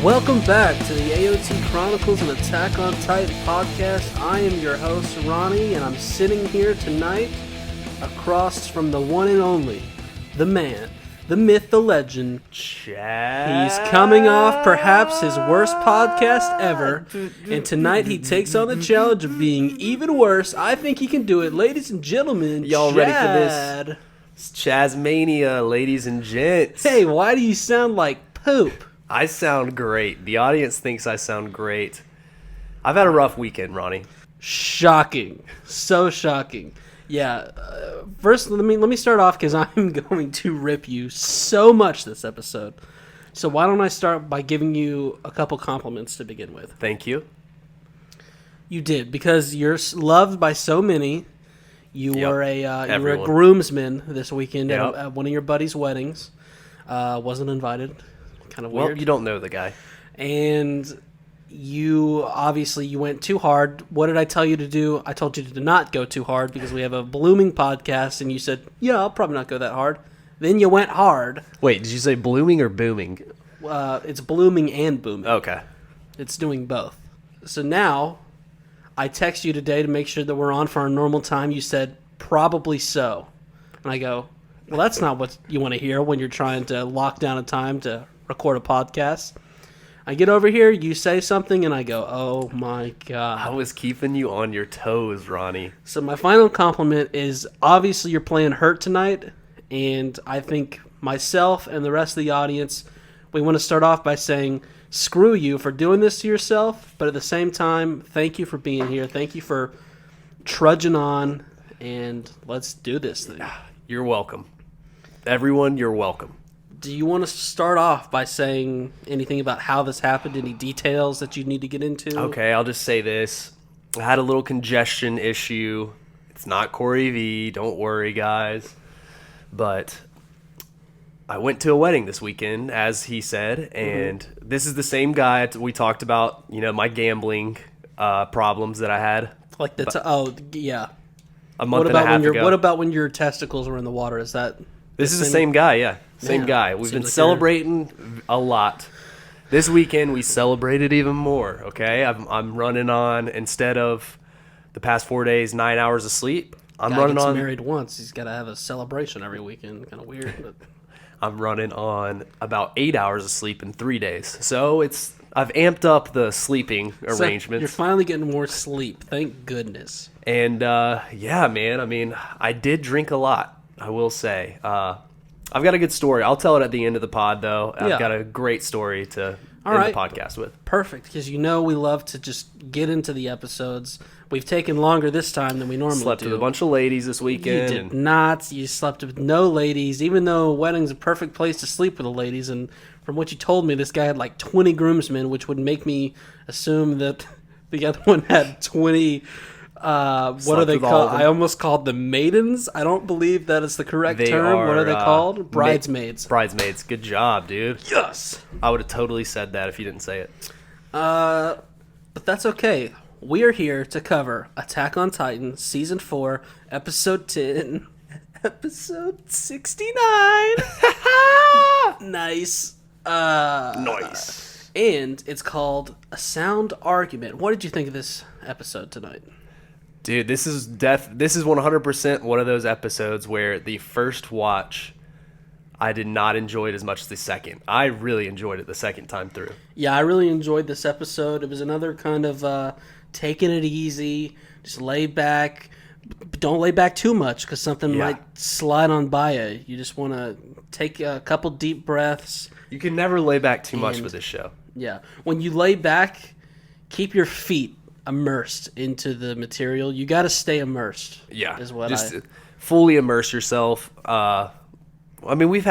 Welcome back to the AoT Chronicles and Attack on Titan podcast. I am your host, Ronnie, and I'm sitting here tonight across from the one and only, the man, the myth, the legend, Chad. He's coming off perhaps his worst podcast ever, and tonight he takes on the challenge of being even worse. I think he can do it. Ladies and gentlemen, Y'all Chad. ready for this? It's Chazmania, ladies and gents. Hey, why do you sound like poop? I sound great. The audience thinks I sound great. I've had a rough weekend, Ronnie. Shocking. So shocking. Yeah. First, let me start off because I'm going to rip you so much this episode. So why don't I start by giving you a couple compliments to begin with? Thank you. You did, because you're loved by so many. You were a groomsman this weekend at one of your buddy's weddings. Wasn't invited. Kind of weird. Well, you don't know the guy. And you went too hard. What did I tell you to do? I told you to not go too hard because we have a blooming podcast, and you said, yeah, I'll probably not go that hard. Then you went hard. Wait, did you say blooming or booming? It's blooming and booming. Okay. It's doing both. So now, I text you today to make sure that we're on for our normal time. You said, probably so. And I go, well, that's not what you want to hear when you're trying to lock down a time to record a podcast. I get over here, you say something, and I go, oh my God. I was keeping you on your toes, Ronnie. So my final compliment is, obviously you're playing hurt tonight, and I think myself and the rest of the audience, we want to start off by saying, screw you for doing this to yourself, but at the same time, thank you for being here. Thank you for trudging on, and let's do this thing. You're welcome. Everyone, you're welcome. Do you want to start off by saying anything about how this happened? Any details that you need to get into? Okay, I'll just say this. I had a little congestion issue. It's not Corey V. Don't worry, guys. But I went to a wedding this weekend, as he said, and this is the same guy we talked about, my gambling problems that I had. Like the yeah. A month and a half ago. What about when your testicles were in the water? Is that... This is the same guy, yeah. Same guy. We've been celebrating a lot. This weekend, we celebrated even more, okay? I'm running on, instead of the past 4 days, 9 hours of sleep, I'm running on... married once. He's got to have a celebration every weekend. Kind of weird. But... I'm running on about 8 hours of sleep in 3 days. So I've amped up the sleeping arrangements. You're finally getting more sleep. Thank goodness. And, yeah, man, I mean, I did drink a lot. I will say. I've got a good story. I'll tell it at the end of the pod, though. I've got a great story to end the podcast with. Perfect, because we love to just get into the episodes. We've taken longer this time than we normally do. Slept with a bunch of ladies this weekend. You did not. You slept with no ladies, even though a wedding's a perfect place to sleep with the ladies. And from what you told me, this guy had like 20 groomsmen, which would make me assume that the other one had 20... what are they called? I almost called them maidens. I don't believe that is the correct term. What are they called? Bridesmaids. Bridesmaids. Good job, dude. Yes. I would have totally said that if you didn't say it. But that's okay. We are here to cover Attack on Titan, Season 4, Episode 10, Episode 69. Nice. Nice. And it's called A Sound Argument. What did you think of this episode tonight? Dude, this is 100% one of those episodes where the first watch, I did not enjoy it as much as the second. I really enjoyed it the second time through. Yeah, I really enjoyed this episode. It was another kind of taking it easy, just lay back. Don't lay back too much because something might slide on by you. You just want to take a couple deep breaths. You can never lay back too much with this show. Yeah. When you lay back, keep your feet immersed into the material. You got to stay immersed. Yeah, is what just fully immerse yourself. I mean, we've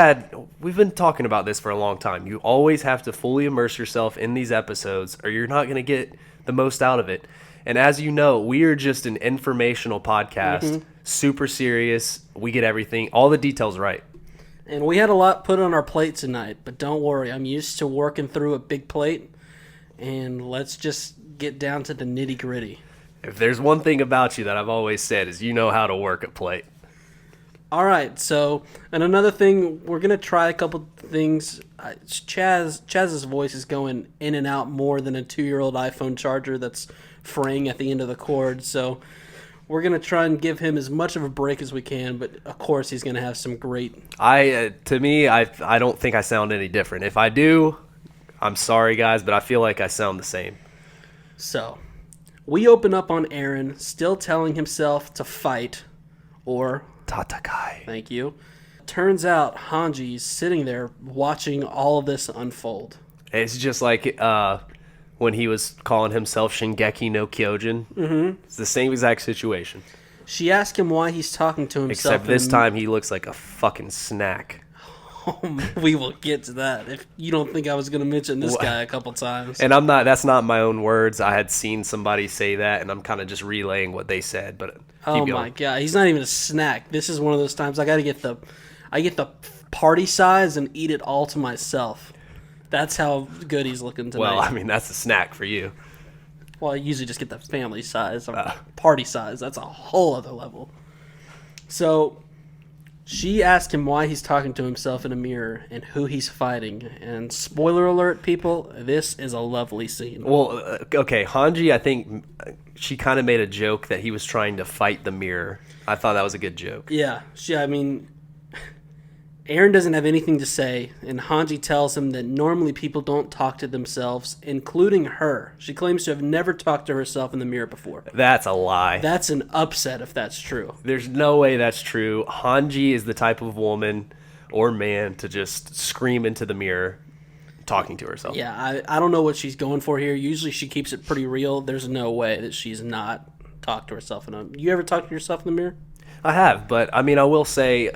been talking about this for a long time. You always have to fully immerse yourself in these episodes, or you're not going to get the most out of it. And as you know, we are just an informational podcast, super serious. We get everything, all the details right. And we had a lot put on our plate tonight, but don't worry, I'm used to working through a big plate. And let's just get down to the nitty-gritty. If there's one thing about you that I've always said is you know how to work a plate. All right, so, and another thing, we're going to try a couple things. Chaz's voice is going in and out more than a 2-year-old iPhone charger that's fraying at the end of the cord, so we're going to try and give him as much of a break as we can, but of course he's going to have some great... To me, I don't think I sound any different. If I do, I'm sorry, guys, but I feel like I sound the same. So, we open up on Aaron still telling himself to fight, or... Tatakai. Thank you. Turns out Hanji's sitting there watching all of this unfold. It's just like when he was calling himself Shingeki no Kyojin. Mm-hmm. It's the same exact situation. She asked him why he's talking to himself. Except this time he looks like a fucking snack. We will get to that. If you don't think I was going to mention this guy a couple times. And that's not my own words. I had seen somebody say that, and I'm kind of just relaying what they said. But oh my god, he's not even a snack. This is one of those times I get the party size and eat it all to myself. That's how good he's looking tonight. Well, I mean, that's a snack for you. Well, I usually just get the family size or party size. That's a whole other level. So she asked him why he's talking to himself in a mirror and who he's fighting. And spoiler alert, people, this is a lovely scene. Well, okay, Hanji, I think she kind of made a joke that he was trying to fight the mirror. I thought that was a good joke. Yeah, Aaron doesn't have anything to say, and Hanji tells him that normally people don't talk to themselves, including her. She claims to have never talked to herself in the mirror before. That's a lie. That's an upset if that's true. There's no way that's true. Hanji is the type of woman or man to just scream into the mirror talking to herself. Yeah, I don't know what she's going for here. Usually she keeps it pretty real. There's no way that she's not talked to herself in a... You ever talk to yourself in the mirror? I have, but I mean, I will say...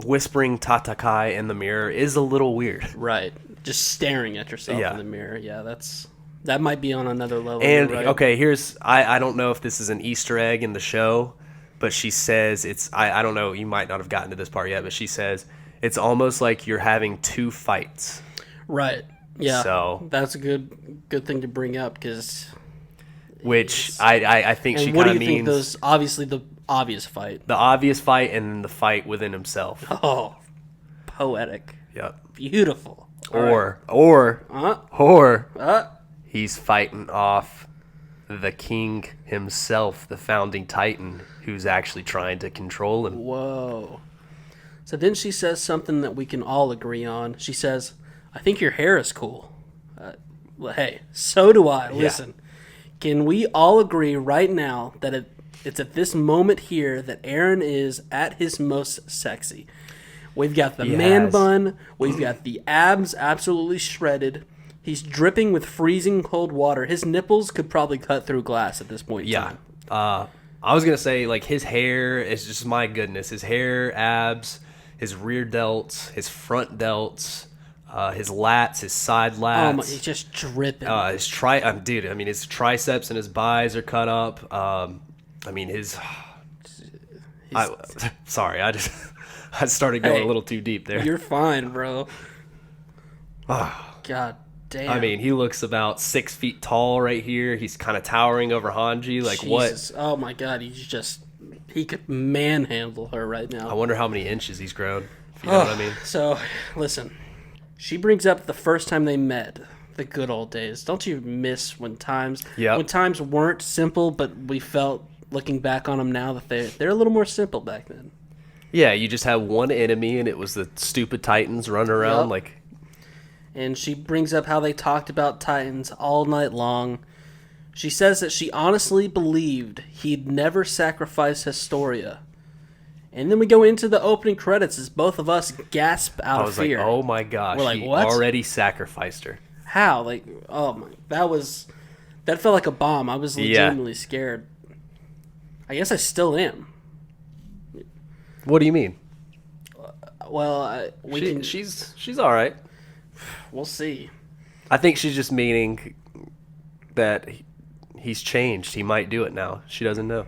whispering Tatakai in the mirror is a little weird. Right. Just staring at yourself in the mirror. Yeah, that might be on another level. And, right? okay, here's... I don't know if this is an Easter egg in the show, but she says it's... I don't know, you might not have gotten to this part yet, but she says it's almost like you're having two fights. Right. Yeah. So... That's a good thing to bring up, because... Which I think she kind of means... what do you think those... Obviously, the obvious fight. The obvious fight and then the fight within himself. Oh, poetic. Yep. Beautiful. Or he's fighting off the king himself, the founding titan, who's actually trying to control him. Whoa. So then she says something that we can all agree on. She says, I think your hair is cool. Well, hey, so do I. Listen, can we all agree right now that it's at this moment here that Aaron is at his most sexy? We've got the man bun. We've got the abs absolutely shredded. He's dripping with freezing cold water. His nipples could probably cut through glass at this point in time. I was going to say, like, his hair is just, my goodness. His hair, abs, his rear delts, his front delts, his lats, his side lats. Oh my, he's just dripping. His his triceps and his bis are cut up. Sorry, I started going a little too deep there. You're fine, bro. God damn. I mean, he looks about 6 feet tall right here. He's kind of towering over Hanji. Like, Jesus. what? Oh my God, he could manhandle her right now. I wonder how many inches he's grown. If you know what I mean. So, listen. She brings up the first time they met, the good old days. Don't you miss when times weren't simple, but we felt, looking back on them now, that they're a little more simple back then. Yeah, you just had one enemy, and it was the stupid Titans running around And she brings up how they talked about Titans all night long. She says that she honestly believed he'd never sacrifice Historia. And then we go into the opening credits as both of us gasp out of fear. Like, oh my gosh, we're like, he what? Already sacrificed her. How? Like, oh my, that felt like a bomb. I was legitimately scared. I guess I still am. What do you mean? Well, she's all right. We'll see. I think she's just meaning that he's changed. He might do it now. She doesn't know.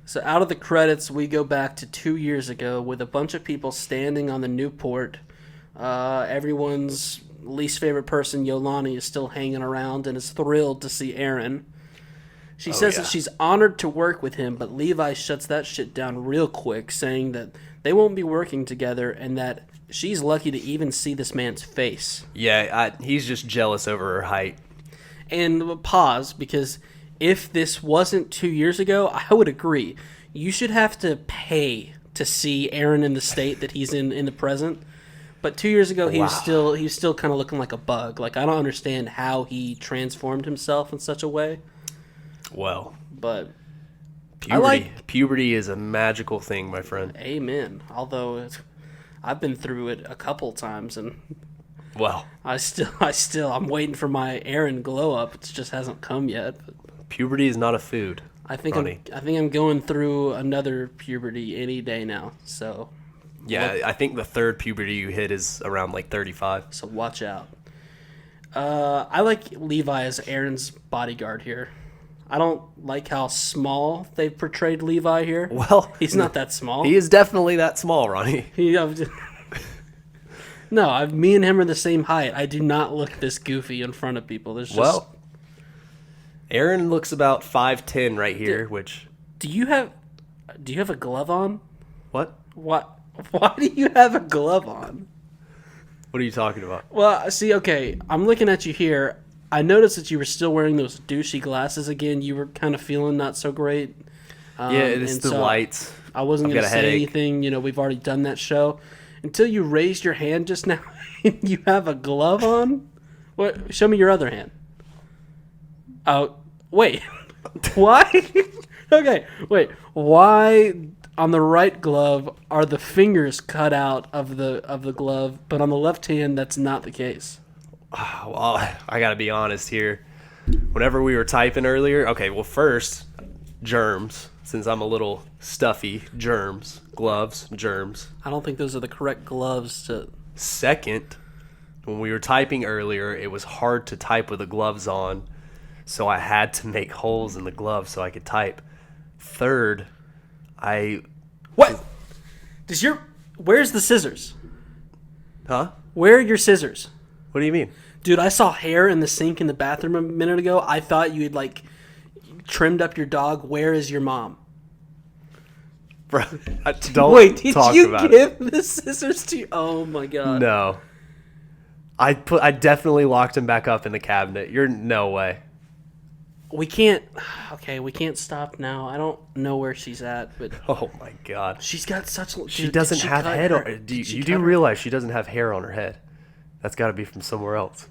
So out of the credits, we go back to 2 years ago with a bunch of people standing on the Newport. Everyone's least favorite person, Yolani, is still hanging around and is thrilled to see Aaron. She says that she's honored to work with him, but Levi shuts that shit down real quick, saying that they won't be working together and that she's lucky to even see this man's face. Yeah, he's just jealous over her height. And pause, because if this wasn't 2 years ago, I would agree. You should have to pay to see Aaron in the state that he's in the present. But 2 years ago, he was still kind of looking like a bug. Like, I don't understand how he transformed himself in such a way. Well, but puberty is a magical thing, my friend. Amen. Although I've been through it a couple times, and I'm waiting for my Aaron glow up. It just hasn't come yet. But puberty is not a food. I think I'm going through another puberty any day now. So yeah, I think the third puberty you hit is around like 35. So watch out. I like Levi as Aaron's bodyguard here. I don't like how small they've portrayed Levi here. Well, he's not that small. He is definitely that small, Ronnie. No, me and him are the same height. I do not look this goofy in front of people. Aaron looks about 5'10" right here, which... Do you have a glove on? What? What? Why do you have a glove on? What are you talking about? Well, see, okay, I'm looking at you here. I noticed that you were still wearing those douchey glasses again. You were kind of feeling not so great. It's the lights. I wasn't going to say anything. You know, we've already done that show. Until you raised your hand just now, you have a glove on? What? Show me your other hand. Oh, wait. Why? Okay, wait. Why on the right glove are the fingers cut out of the glove, but on the left hand that's not the case? Well, I got to be honest here. Whenever we were typing earlier, okay, well, first, germs, since I'm a little stuffy, germs, gloves, germs. I don't think those are the correct gloves to... Second, when we were typing earlier, it was hard to type with the gloves on, so I had to make holes in the gloves so I could type. Third, What? Where's the scissors? Huh? Where are your scissors? What do you mean? Dude, I saw hair in the sink in the bathroom a minute ago. I thought you had, trimmed up your dog. Where is your mom? Bro, don't Wait, did talk you about give the scissors to you? Oh, my God. No. I definitely locked him back up in the cabinet. You're no way. We can't stop now. I don't know where she's at, but... Oh, my God. She's got such... She doesn't have hair on her. You do realize she doesn't have hair on her head. That's got to be from somewhere else.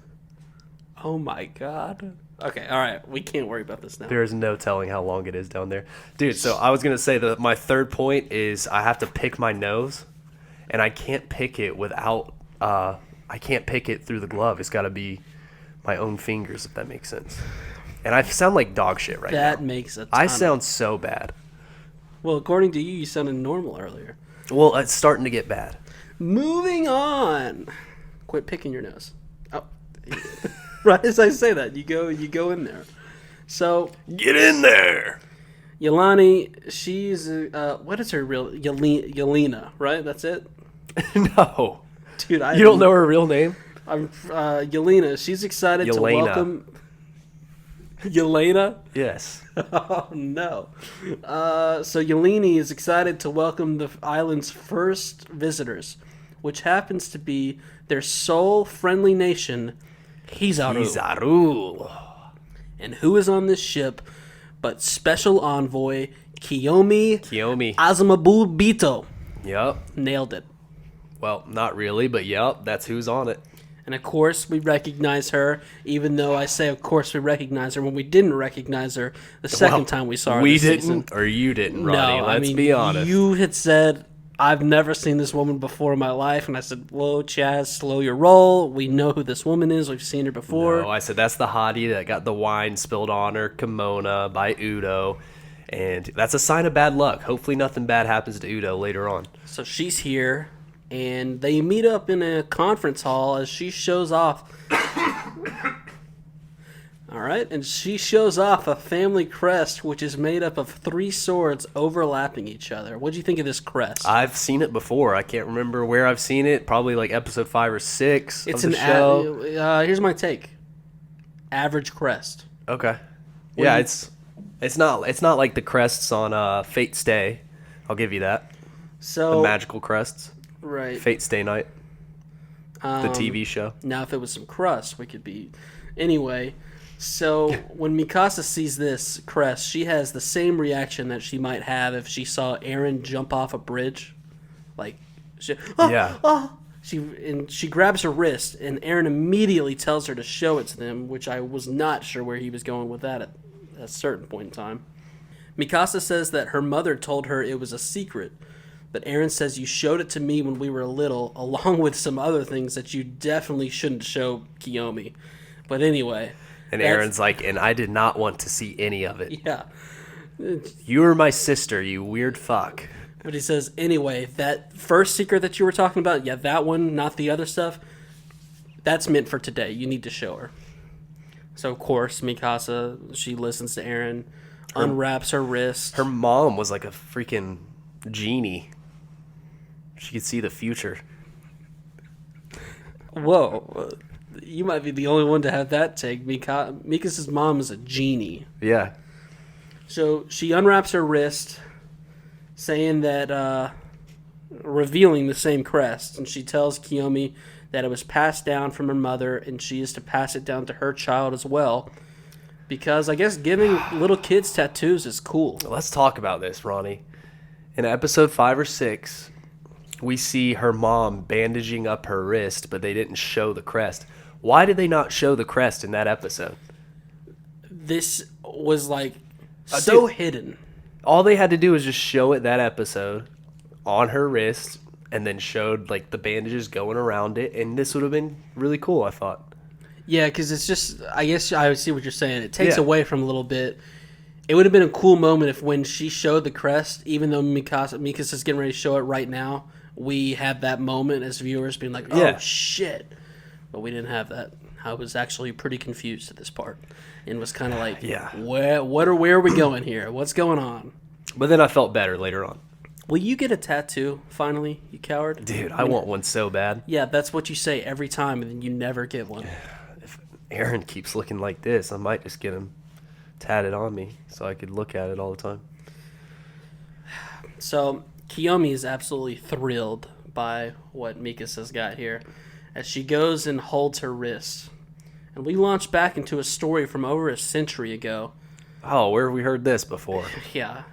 Oh, my God. Okay, all right. We can't worry about this now. There is no telling how long it is down there. Dude, so I was going to say that my third point is I have to pick my nose, and I can't pick it without... I can't pick it through the glove. It's got to be my own fingers, if that makes sense. And I sound like dog shit right now. That makes a ton. I sound so bad. Well, according to you, you sounded normal earlier. Well, it's starting to get bad. Moving on. Quit picking your nose. Oh, right as I say that, you go in there. So get in there. Yelani, she's what is her real Yelena, right? That's it. No, dude, you don't know her real name. I'm Yelena. She's excited to welcome. Yelena? Yes. Oh, no. So Yeleni is excited to welcome the island's first visitors, which happens to be their sole friendly nation, Kizaru. And who is on this ship but special envoy Kiyomi Azumabubito? Yep. Nailed it. Well, not really, but yep, that's who's on it. And of course, we recognize her, even though I say, of course, we recognize her when we didn't recognize her the second time we saw her. We this didn't, season. Or you didn't, Ronnie. Let's be honest. You had said, I've never seen this woman before in my life. And I said, whoa, Chaz, slow your roll. We know who this woman is. We've seen her before. No, I said, that's the hottie that got the wine spilled on her kimono by Udo. And that's a sign of bad luck. Hopefully nothing bad happens to Udo later on. So she's here. And they meet up in a conference hall as she shows off. All right, and she shows off a family crest, which is made up of 3 swords overlapping each other. What do you think of this crest? I've seen it before. I can't remember where I've seen it. Probably like episode 5 or 6 it's of the show. Here's my take. Average crest. Okay. Yeah, It's not like the crests on Fate Stay. I'll give you that. So The magical crests. right. Fate Stay Night. The TV show. Now, if it was some crust, we could be. Anyway, so when Mikasa sees this crest, she has the same reaction that she might have if she saw Eren jump off a bridge. Like, she grabs her wrist, and Eren immediately tells her to show it to them, which I was not sure where he was going with that at a certain point in time. Mikasa says that her mother told her it was a secret, but Eren says you showed it to me when we were little, along with some other things that you definitely shouldn't show Kiyomi. But anyway. And Eren's like, and I did not want to see any of it. Yeah. You were my sister, you weird fuck. But he says, anyway, that first secret that you were talking about, yeah, that one, not the other stuff, that's meant for today. You need to show her. So, of course, Mikasa, she listens to Eren, unwraps her wrist. Her mom was like a freaking genie. She could see the future. Whoa. You might be the only one to have that take. Mikasa's mom is a genie. Yeah. So she unwraps her wrist, saying that, revealing the same crest, and she tells Kiyomi that it was passed down from her mother, and she is to pass it down to her child as well, because I guess giving little kids tattoos is cool. Let's talk about this, Ronnie. In episode 5 or 6, we see her mom bandaging up her wrist, but they didn't show the crest. Why did they not show the crest in that episode? This was like so hidden. All they had to do was just show it that episode on her wrist, and then showed like the bandages going around it, and this would have been really cool, I thought. Yeah, because it's just, I guess I see what you're saying. It takes away from a little bit. It would have been a cool moment if when she showed the crest, even though Mikasa's getting ready to show it right now, we had that moment as viewers being like, oh, shit. But we didn't have that. I was actually pretty confused at this part and was kind of like, where are we going here? What's going on? But then I felt better later on. Will you get a tattoo, finally, you coward? Dude, I want one so bad. Yeah, that's what you say every time, and then you never get one. If Eren keeps looking like this, I might just get him tatted on me so I could look at it all the time. So, Kiyomi is absolutely thrilled by what Mikasa's got here as she goes and holds her wrist. And we launch back into a story from over a century ago. Oh, where have we heard this before? Yeah.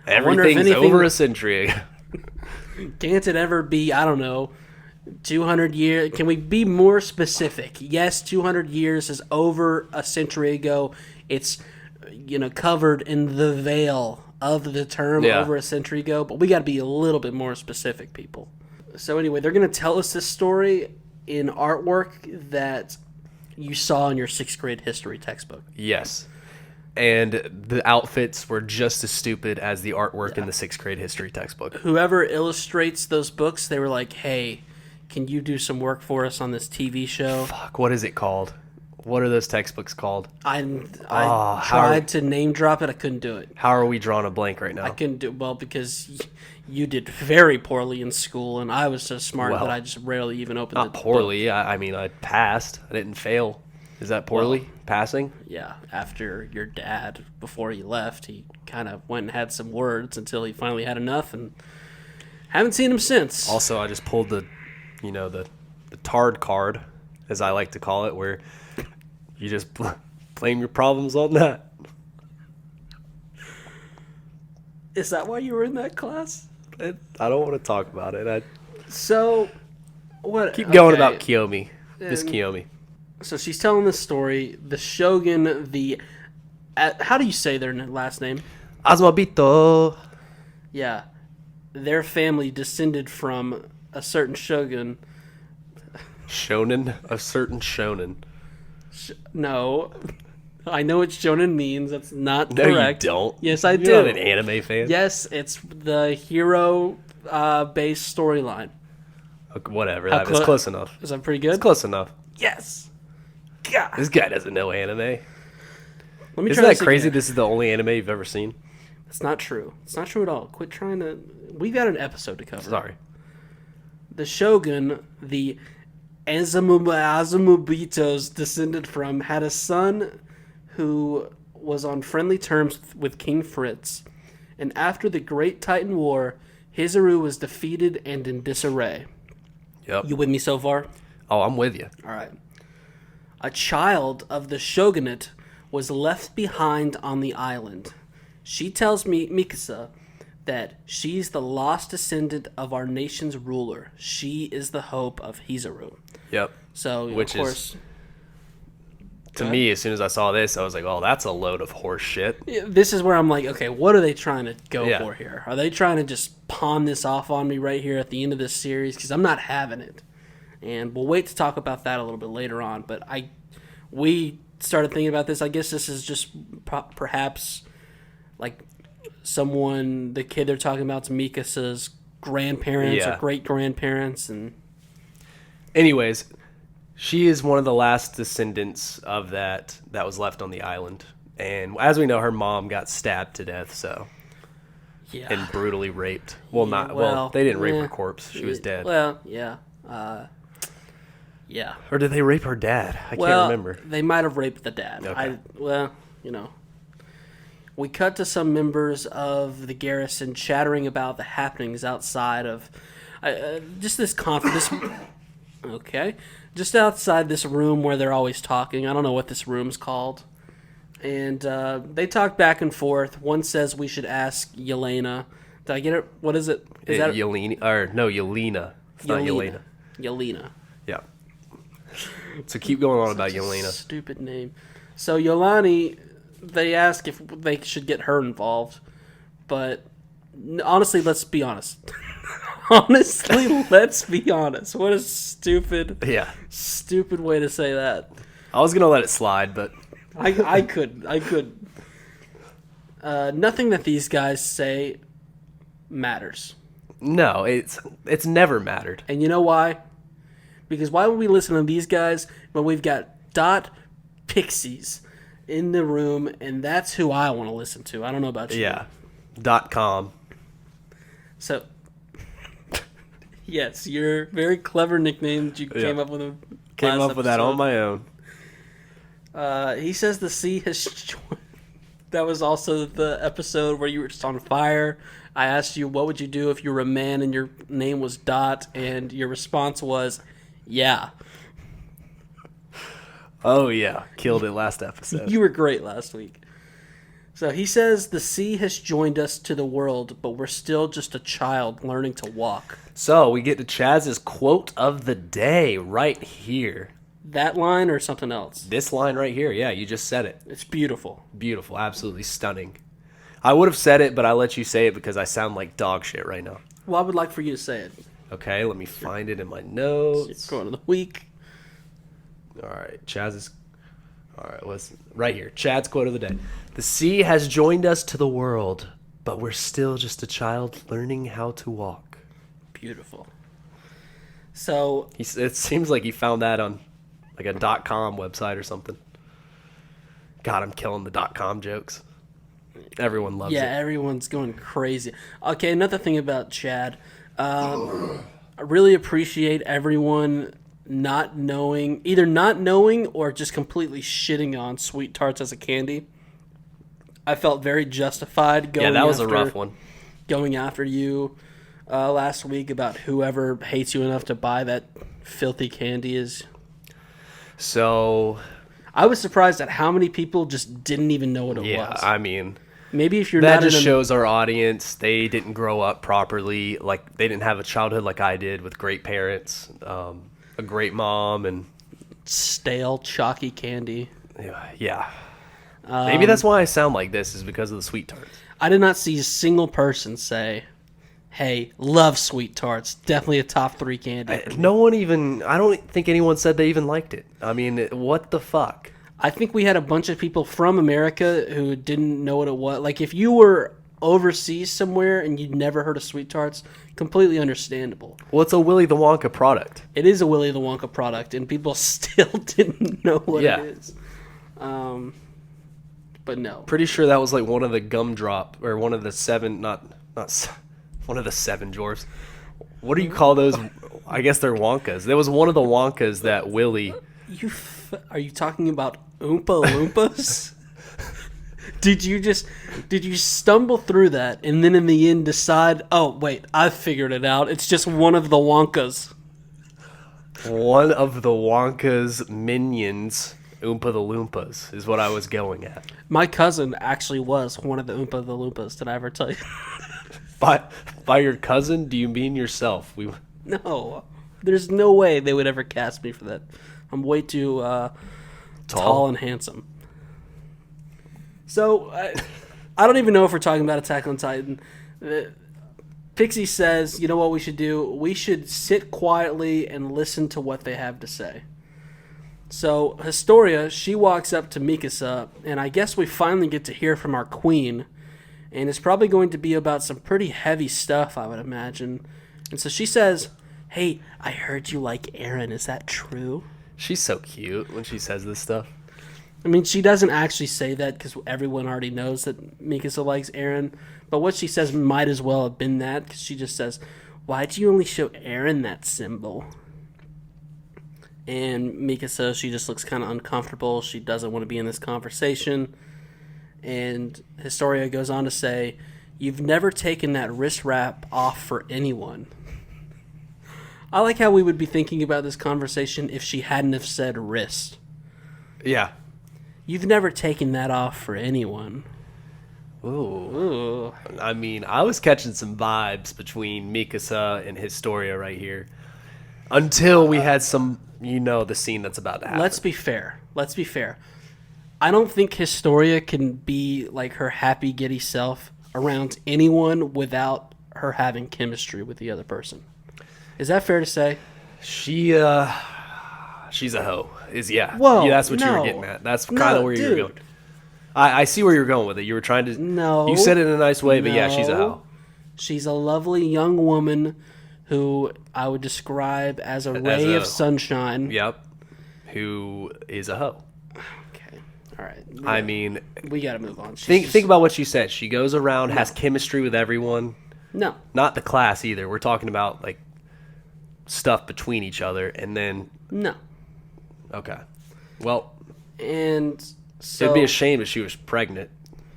Everything's over a century ago. Can't it ever be, I don't know, 200 years? Can we be more specific? Yes, 200 years is over a century ago. It's, covered in the veil of the term over a century ago. But we got to be a little bit more specific, people. So anyway, they're going to tell us this story in artwork that you saw in your 6th grade history textbook. Yes. And the outfits were just as stupid as the artwork in the 6th grade history textbook. Whoever illustrates those books, they were like, hey, can you do some work for us on this TV show? Fuck, what is it called? What are those textbooks called? I tried to name drop it. I couldn't do it. How are we drawing a blank right now? I couldn't do it. Well, because you did very poorly in school, and I was so smart that I just rarely even opened it. Not poorly. I mean, I passed. I didn't fail. Is that poorly? Passing? Yeah. After your dad, before he left, he kind of went and had some words until he finally had enough, and haven't seen him since. Also, I just pulled the tard card, as I like to call it, where you just blame your problems on that. Is that why you were in that class? I don't want to talk about it. So, what? Keep going about Kiyomi. This Kiyomi. So she's telling this story. The Shogun, how do you say their last name? Azumabito. Yeah. Their family descended from a certain Shogun. Shonen? A certain shonen. No. I know what shonen means. That's not correct. No, you don't. Yes, I do. You're not an anime fan? Yes, it's the hero-based storyline. Okay, whatever. That's close enough. Is that pretty good? It's close enough. Yes. God. This guy doesn't know anime. Isn't that crazy? This is the only anime you've ever seen? It's not true. It's not true at all. Quit trying to... We've got an episode to cover. Sorry. The Shogun, the Azumabitos descended from, had a son who was on friendly terms with King Fritz, and after the Great Titan War, Hizuru was defeated and in disarray. Yep. You with me so far? Oh, I'm with you. All right. A child of the shogunate was left behind on the island. She tells me, Mikasa, that she's the lost descendant of our nation's ruler. She is the hope of Hizuru. Yep. So, Which of course... To me, as soon as I saw this, I was like, oh, that's a load of horse shit. This is where I'm like, okay, what are they trying to go Yeah. for here? Are they trying to just pawn this off on me right here at the end of this series? Because I'm not having it. And we'll wait to talk about that a little bit later on. But we started thinking about this. I guess this is just perhaps like the kid they're talking about is Mikasa's grandparents or great-grandparents. And anyways, she is one of the last descendants of that was left on the island. And as we know, her mom got stabbed to death, yeah. and brutally raped. They didn't rape her corpse. She was dead. Well, yeah. Yeah. Or did they rape her dad? I can't remember. They might have raped the dad. Okay. We cut to some members of the garrison chattering about the happenings outside of just this conference. Okay. Just outside this room where they're always talking. I don't know what this room's called. And they talk back and forth. One says we should ask Yelena. Did I get it? What is it? Is that Yelena? Or no, Yelena. It's not Yelena. Yelena. Yeah. So keep going on about Yelena. Stupid name. So Yolani, they ask if they should get her involved, but honestly, let's be honest. Let's be honest. What a stupid way to say that. I was gonna let it slide, but I could. Nothing that these guys say matters. No, it's never mattered. And you know why? Because why would we listen to these guys when we've got Dot Pixies in the room, and that's who I want to listen to. I don't know about you. Yeah. .com. So, yes, your very clever nickname that you came up with. Came up with that on my own. He says the sea has... That was also the episode where you were just on fire. I asked you, what would you do if you were a man and your name was Dot, and your response was, yeah. Oh, yeah. Killed it last episode. You were great last week. So he says the sea has joined us to the world, but we're still just a child learning to walk. So we get to Chaz's quote of the day right here. That line or something else? This line right here. Yeah, you just said it. It's beautiful. Beautiful. Absolutely stunning. I would have said it, but I let you say it because I sound like dog shit right now. Well, I would like for you to say it. Okay, let me find it in my notes. Quote of the week. All right, Chaz's... All right, right here. Chad's quote of the day. The sea has joined us to the world, but we're still just a child learning how to walk. Beautiful. So... It seems like he found that on like a .com website or something. God, I'm killing the .com jokes. Everyone loves it. Yeah, everyone's going crazy. Okay, another thing about Chad. I really appreciate everyone either not knowing or just completely shitting on Sweet Tarts as a candy. I felt very justified going that was a rough one. Going after you last week about whoever hates you enough to buy that filthy candy is. So... I was surprised at how many people just didn't even know what it was. Yeah, I mean... Maybe if you're that not just shows our audience they didn't grow up properly. Like, they didn't have a childhood like I did with great parents, a great mom, and stale, chalky candy. Yeah. Maybe that's why I sound like this, is because of the Sweet Tarts. I did not see a single person say, hey, love Sweet Tarts. Definitely a top 3 candy. I don't think anyone said they even liked it. I mean, what the fuck? I think we had a bunch of people from America who didn't know what it was. Like, if you were overseas somewhere and you'd never heard of Sweet Tarts, completely understandable. Well, it's a Willy the Wonka product. It is a Willy the Wonka product, and people still didn't know what it is. But no. Pretty sure that was like one of the gumdrop, or one of the seven, not one of the 7 dwarfs. What do you call those? I guess they're Wonkas. There was one of the Wonkas that Willy... Are you talking about Oompa Loompas? Did you stumble through that and then in the end decide, oh, wait, I figured it out. It's just one of the Wonkas. One of the Wonka's minions, Oompa the Loompas, is what I was going at. My cousin actually was one of the Oompa the Loompas. Did I ever tell you? By your cousin, do you mean yourself? No. There's no way they would ever cast me for that. I'm way too tall and handsome. So, I don't even know if we're talking about Attack on Titan. Pixie says, you know what we should do? We should sit quietly and listen to what they have to say. So, Historia, she walks up to Mikasa, and I guess we finally get to hear from our queen. And it's probably going to be about some pretty heavy stuff, I would imagine. And so she says, hey, I heard you like Eren. Is that true? She's so cute when she says this stuff. I mean, she doesn't actually say that because everyone already knows that Mikasa likes Eren. But what she says might as well have been that because she just says, why'd you only show Eren that symbol? And Mikasa, she just looks kind of uncomfortable. She doesn't want to be in this conversation. And Historia goes on to say, you've never taken that wrist wrap off for anyone. I like how we would be thinking about this conversation if she hadn't have said wrist. Yeah. You've never taken that off for anyone. Ooh. I mean, I was catching some vibes between Mikasa and Historia right here. Until we had some, the scene that's about to happen. Let's be fair. I don't think Historia can be like her happy, giddy self around anyone without her having chemistry with the other person. Is that fair to say? She's a hoe. Whoa, Yeah, that's what you no. were getting at. That's kind of where you were going. I see where you're going with it. You were trying to... No. You said it in a nice way, but yeah, she's a hoe. She's a lovely young woman who I would describe as a ray of sunshine. Yep. Who is a hoe. Okay. All right. I mean... We got to move on. Think about what you said. She goes around, has chemistry with everyone. No. Not the class either. We're talking about, like, stuff between each other, and then... No. Okay. Well... And so... It'd be a shame if she was pregnant.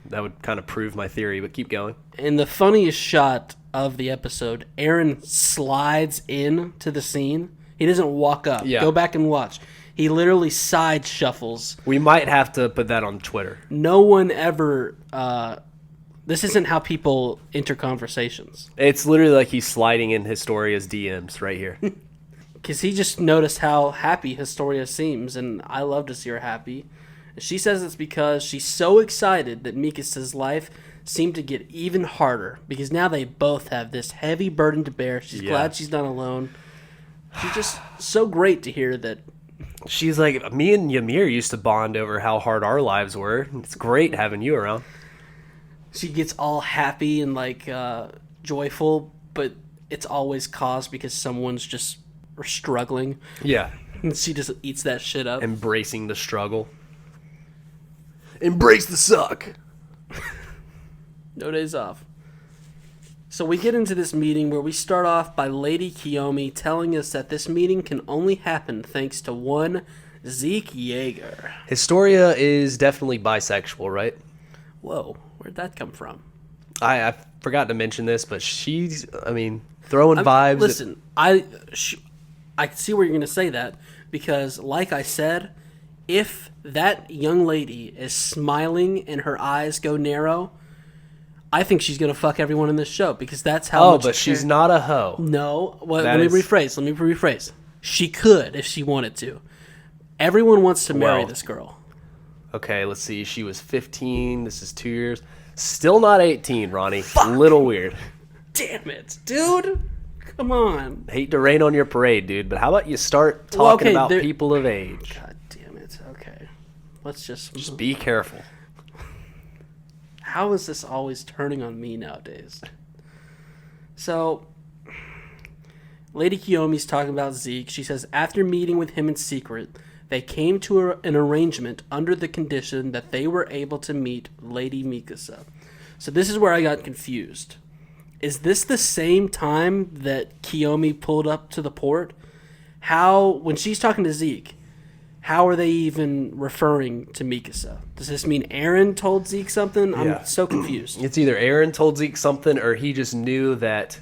That would kind of prove my theory, but keep going. And the funniest shot of the episode, Eren slides in to the scene. He doesn't walk up. Yeah. Go back and watch. He literally side shuffles. We might have to put that on Twitter. No one ever... this isn't how people enter conversations. It's literally like he's sliding in Historia's DMs right here. Because he just noticed how happy Historia seems, and I love to see her happy. She says it's because she's so excited that Mikasa's life seemed to get even harder, because now they both have this heavy burden to bear. She's glad she's not alone. She's just so great to hear that. She's like, me and Ymir used to bond over how hard our lives were. It's great having you around. She gets all happy and joyful, but it's always caused because someone's just struggling. Yeah. And she just eats that shit up. Embracing the struggle. Embrace the suck. No days off. So we get into this meeting where we start off by Lady Kiyomi telling us that this meeting can only happen thanks to one Zeke Yeager. Historia is definitely bisexual, right? Whoa, where'd that come from? I forgot to mention this, but she's, throwing vibes. Listen, I see where you're going to say that, because like I said, if that young lady is smiling and her eyes go narrow, I think she's going to fuck everyone in this show, because that's how much... but she's not a hoe. No. Well, let me rephrase. She could if she wanted to. Everyone wants to marry this girl. Okay, let's see. She was 15. This is 2 years. Still not 18, Ronnie. Fuck. Little weird. Damn it, dude. Come on. Hate to rain on your parade, dude, but how about you start talking about people of age? God damn it. Okay. Let's just be careful. How is this always turning on me nowadays? So, Lady Kiyomi's talking about Zeke. She says, after meeting with him in secret, they came to an arrangement under the condition that they were able to meet Lady Mikasa. So this is where I got confused. Is this the same time that Kiyomi pulled up to the port? When she's talking to Zeke, how are they even referring to Mikasa? Does this mean Aaron told Zeke something? Yeah. I'm so confused. It's either Aaron told Zeke something, or he just knew that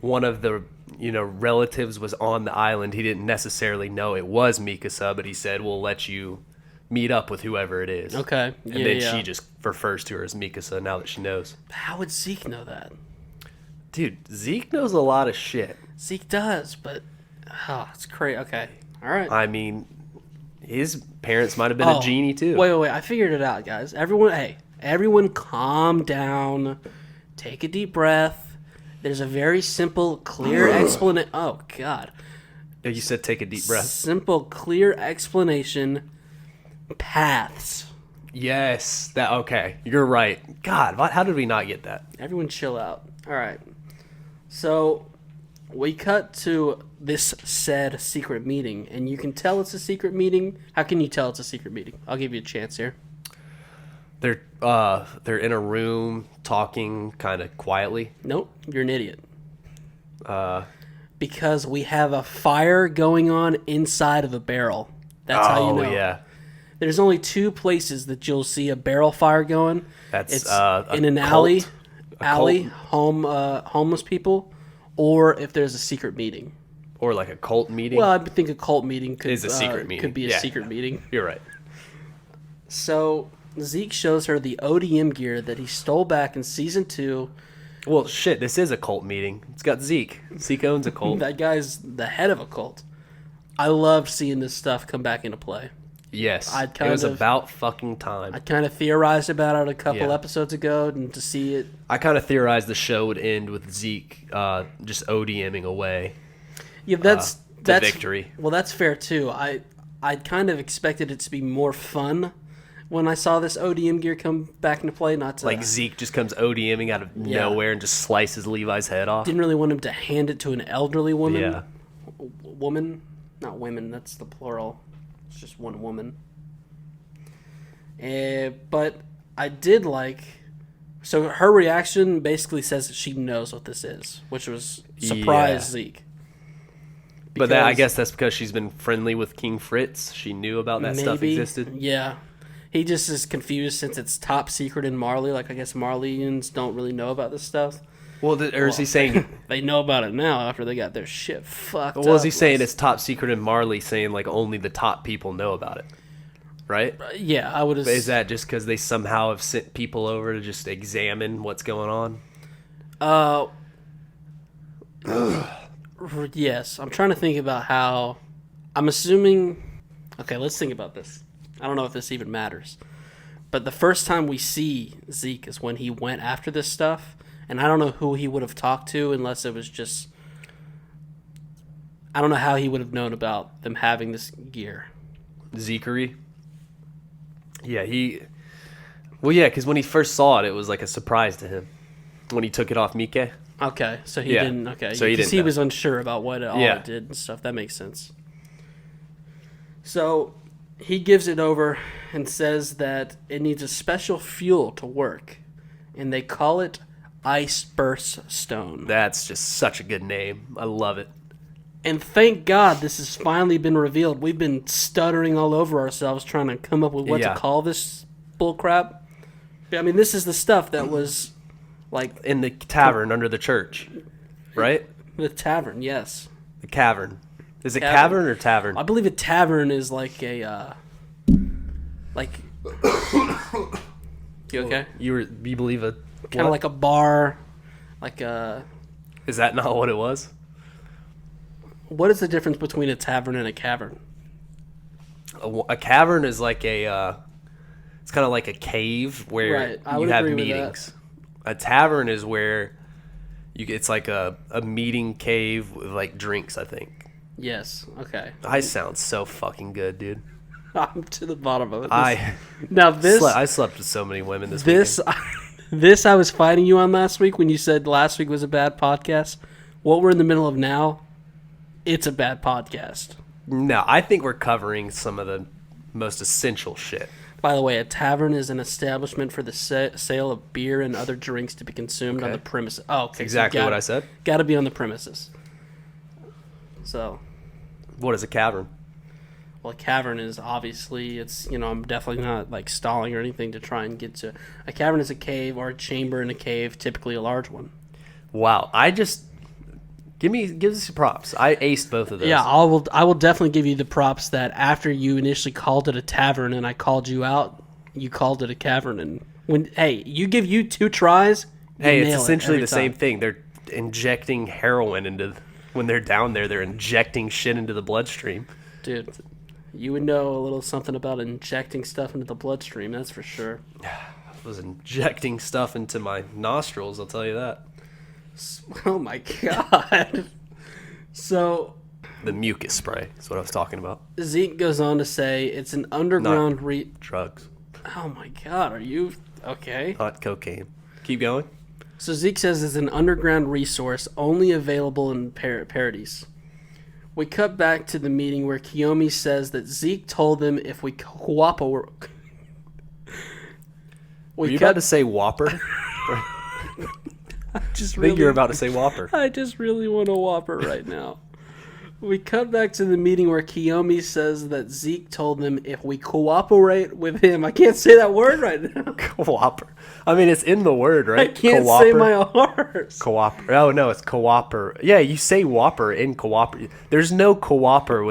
one of the relatives was on the island. He didn't necessarily know it was Mikasa, but he said, "We'll let you meet up with whoever it is." Okay. And Yeah, then yeah. she just refers to her as Mikasa now that she knows. How would Zeke know that? Dude, Zeke knows a lot of shit. Zeke does, but it's crazy. Okay. All right. I mean, his parents might have been a genie too. Wait. I figured it out, guys. Everyone calm down. Take a deep breath. There's a very simple, clear explanation. Oh, God. You said take a deep breath. Simple, clear explanation. Paths. Yes. Okay. You're right. God, how did we not get that? Everyone chill out. All right. So we cut to this said secret meeting, and you can tell it's a secret meeting. How can you tell it's a secret meeting? I'll give you a chance here. They're in a room talking kind of quietly. Nope, you're an idiot. Because we have a fire going on inside of a barrel. That's how you know. Oh yeah. There's only two places that you'll see a barrel fire going. That's it's a in an cult. alley, Cult. homeless people, or if there's a secret meeting. Or like a cult meeting. Well, I think a cult meeting Is a secret meeting. Could be a Yeah. secret meeting. You're right. So Zeke shows her the ODM gear that he stole back in season 2. Well, shit, this is a cult meeting. It's got Zeke. Zeke owns a cult. That guy's the head of a cult. I loved seeing this stuff come back into play. Yes. I'd It kind was of- about fucking time. I kind of theorized about it a couple Yeah. episodes ago, and to see it. I kind of theorized the show would end with Zeke just ODMing away. Yeah, that's victory. Well, that's fair too. I kind of expected it to be more fun when I saw this ODM gear come back into play. Not to, Like Zeke just comes ODMing out of nowhere and just slices Levi's head off. didn't really want him to hand it to an elderly woman. Yeah. Woman, not women. That's the plural. It's just one woman. But I did like. So her reaction basically says that she knows what this is, which was surprise Zeke. But I Because guess that's because she's been friendly with King Fritz. She knew about that stuff maybe, existed. Yeah. He just is confused since it's top secret in Marley. Like, I guess Marleyans don't really know about this stuff. Well, or is he saying... They know about it now after they got their shit fucked up. Well, is he saying it's top secret in Marley, saying like only the top people know about it? Right? Yeah, I would have... Is that just because they somehow have sent people over to just examine what's going on? Yes. I'm trying to think about how... I'm assuming... Okay, let's think about this. I don't know if this even matters. But the first time we see Zeke is when he went after this stuff. And I don't know who he would have talked to unless it was just... I don't know how he would have known about them having this gear. Zekery? Yeah, Well, yeah, because when he first saw it, it was like a surprise to him. When he took it off Mike. Okay, so he Yeah. didn't... Okay, So he because didn't he know. was unsure about what all Yeah. it did and stuff. That makes sense. So he gives it over and says that it needs a special fuel to work. And they call it Ice Burst Stone. That's just such a good name. I love it. And thank God this has finally been revealed. We've been stuttering all over ourselves trying to come up with what Yeah. to call this bullcrap. I mean, this is the stuff that was like In the tavern under the church, right? the tavern, yes. The cavern. Is it Cavern. cavern or tavern? I believe a tavern is like a, like, you okay? You believe a... Kind of like a bar, like a... Is that not what it was? What is the difference between a tavern and a cavern? A cavern is like a... it's kind of like a cave where Right, I you would have agree with that. meetings. A tavern is where it's like a meeting cave with like drinks, I think. Yes, okay. I sound so fucking good, dude. I'm to the bottom of it. I slept with so many women this weekend. This I was fighting you on last week when you said last week was a bad podcast. What we're in the middle of now, it's a bad podcast. No, I think we're covering some of the most essential shit. By the way, a tavern is an establishment for the sale of beer and other drinks to be consumed on Okay. the premises. Oh, okay. Exactly what I said. Got to be on the premises. So, What is a cavern? well, Well, a cavern is obviously, I'm definitely not like stalling or anything to try and get to. A cavern is a cave or a chamber in a cave, typically a large one. Wow. Give us your props. I aced both of those. Yeah, I will definitely give you the props that after you initially called it a tavern and I called you out, you called it a cavern. And you give you 2 tries. It's essentially the same thing. They're injecting heroin when they're down there. They're injecting shit into the bloodstream. Dude, you would know a little something about injecting stuff into the bloodstream, that's for sure. I was injecting stuff into my nostrils, I'll tell you that. Oh my god. So the mucus spray is what I was talking about. Zeke goes on to say it's an underground drugs. Oh my god, are you okay? Not cocaine. Keep going. So Zeke says it's an underground resource only available in Paradise. We cut back to the meeting where Kiyomi says that Zeke told them if we cooperate. Were you about to say Whopper? I think you're about to say Whopper. I just really want a Whopper right now. We cut back to the meeting where Kiyomi says that Zeke told them if we cooperate with him. I can't say that word right now. Cooper. I mean, it's in the word, right? I can't say my R's. Cooper. Oh, no, it's cooper. Yeah, you say Whopper in cooper. There's no cooperate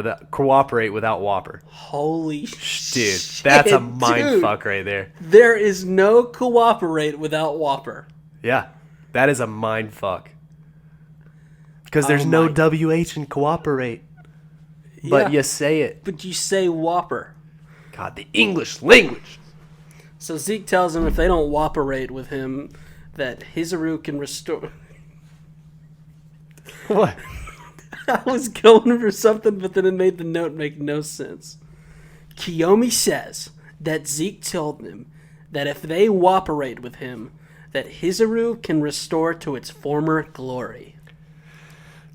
without Whopper. Holy dude, that's a mind fuck right there. There is no cooperate without Whopper. Yeah, that is a mind fuck. Because there's no WH in cooperate. But you say it. But you say Whopper. God, the English language. So Zeke tells him if they don't Whopperate with him, that Hizuru can restore... What? I was going for something, but then it made the note make no sense. Kiyomi says that Zeke told them that if they Whopperate with him, that Hizuru can restore to its former glory.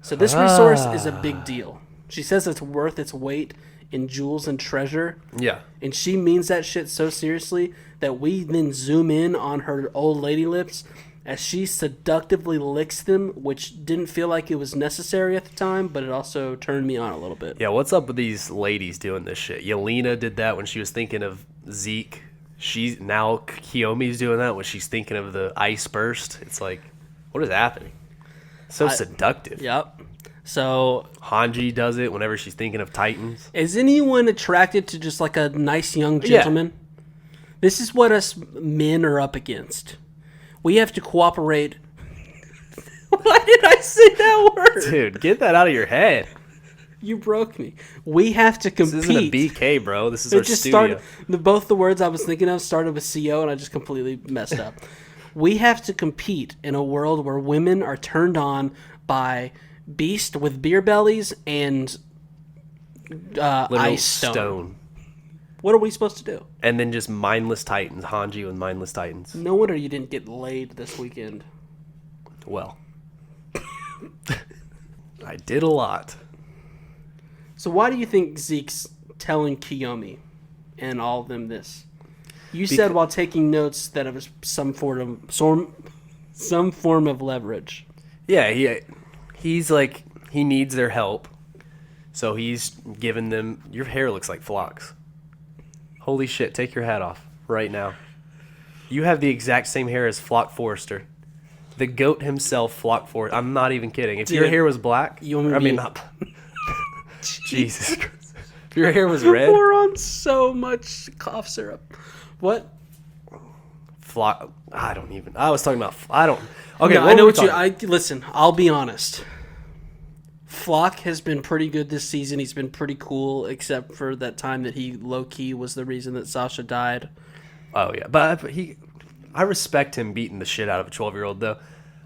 So this resource is a big deal. She says it's worth its weight in jewels and treasure. Yeah. And she means that shit so seriously that we then zoom in on her old lady lips as she seductively licks them, which didn't feel like it was necessary at the time, but it also turned me on a little bit. Yeah, what's up with these ladies doing this shit? Yelena did that when she was thinking of Zeke. Now Kiyomi's doing that when she's thinking of the ice burst. It's like, what is happening? So seductive. Yep. So Hanji does it whenever she's thinking of Titans. Is anyone attracted to just like a nice young gentleman? Yeah. This is what us men are up against. We have to cooperate. Why did I say that word? Dude, get that out of your head. You broke me. We have to compete. This isn't a BK, bro. This is our studio. Both the words I was thinking of started with CO, and I just completely messed up. We have to compete in a world where women are turned on by beast with beer bellies and ice stone. What are we supposed to do? And then just mindless Titans. Hanji with mindless Titans. No wonder you didn't get laid this weekend. Well, I did a lot. So why do you think Zeke's telling Kiyomi and all of them this? You said while taking notes that it was some form of leverage. Yeah, he's like, he needs their help. So he's giving them, your hair looks like Phlox. Holy shit, take your hat off right now. You have the exact same hair as Flock Forrester. The goat himself, Flock Forrester. I'm not even kidding. If your hair was black, not Jesus Christ. If your hair was red. We're on so much cough syrup. What? Flock. I was talking about. Okay, no, I know what you. Listen, I'll be honest. Flock has been pretty good this season. He's been pretty cool, except for that time that he low-key was the reason that Sasha died. Oh, yeah. But I respect him beating the shit out of a 12-year-old, though.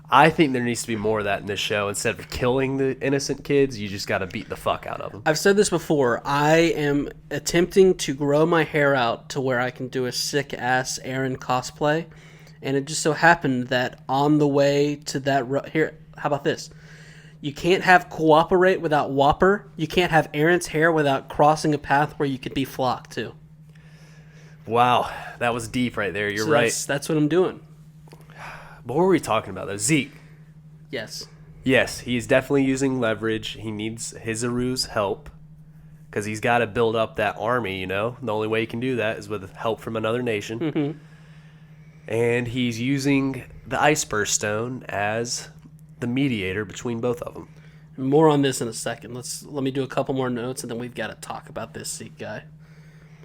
I think there needs to be more of that in this show. Instead of killing the innocent kids, you just got to beat the fuck out of them. I've said this before. I am attempting to grow my hair out to where I can do a sick-ass Aaron cosplay. And it just so happened that on the way to that... Here, how about this? You can't have cooperate without Whopper. You can't have Aaron's hair without crossing a path where you could be Flock, too. Wow. That was deep right there. You're right. That's what I'm doing. What were we talking about, though? Zeke. Yes. Yes, he's definitely using leverage. He needs Hizuru's help. because he's got to build up that army, you know? The only way he can do that is with help from another nation. Mm-hmm. And he's using the Iceburst Stone as the mediator between both of them. More on this in a second. Let me do a couple more notes, and then we've got to talk about this Zeke guy.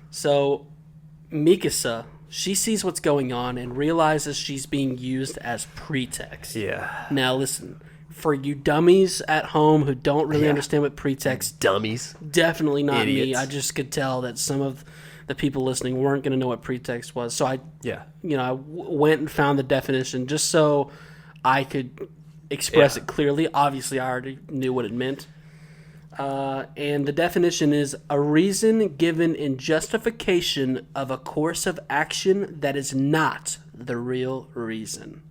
So, Mikasa, she sees what's going on and realizes she's being used as pretext. Yeah. Now, listen, for you dummies at home who don't really understand what pretext, Dummies. definitely not me. Idiots. I just could tell that some of the people listening weren't going to know what pretext was. So I went and found the definition just so I could express it clearly. Obviously, I already knew what it meant. And the definition is a reason given in justification of a course of action that is not the real reason.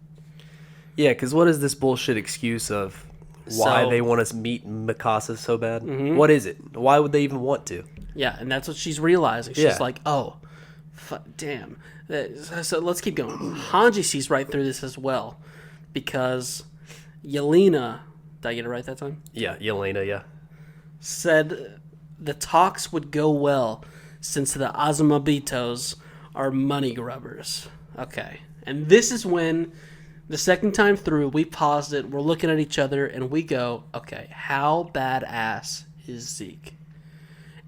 Yeah, because what is this bullshit excuse of why So- they want to meet Mikasa so bad? Mm-hmm. What is it? Why would they even want to? Yeah, and that's what she's realizing. She's Yeah. like, oh, damn. So let's keep going. Hanji sees right through this as well because Yelena, did I get it right that time? Yeah, Yelena, yeah. Said the talks would go well since the Azumabitos are money grubbers. Okay. And this is when the second time through we paused it, we're looking at each other, and we go, okay, how badass is Zeke?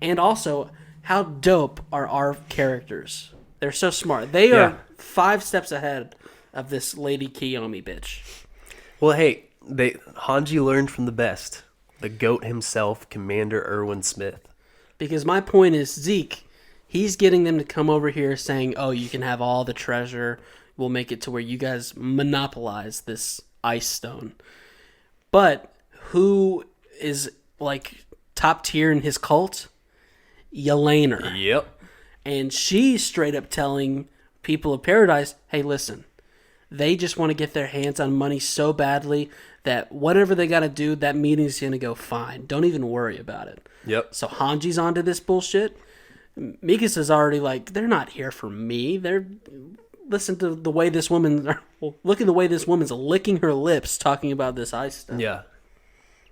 And also, how dope are our characters? They're so smart. They are 5 steps ahead of this Lady Kiyomi bitch. Well, hey, Hanji learned from the best. The GOAT himself, Commander Erwin Smith. Because my point is, Zeke, he's getting them to come over here saying, oh, you can have all the treasure. We'll make it to where you guys monopolize this ice stone. But who is, like, top tier in his cult? Yelena. Yep. And she's straight up telling people of Paradise, hey, listen, they just want to get their hands on money so badly that whatever they got to do, that meeting's going to go fine. Don't even worry about it. Yep. So Hanji's onto this bullshit. Mikasa's already like, they're not here for me. Listen to the way this woman, look at the way this woman's licking her lips talking about this ice stuff. Yeah.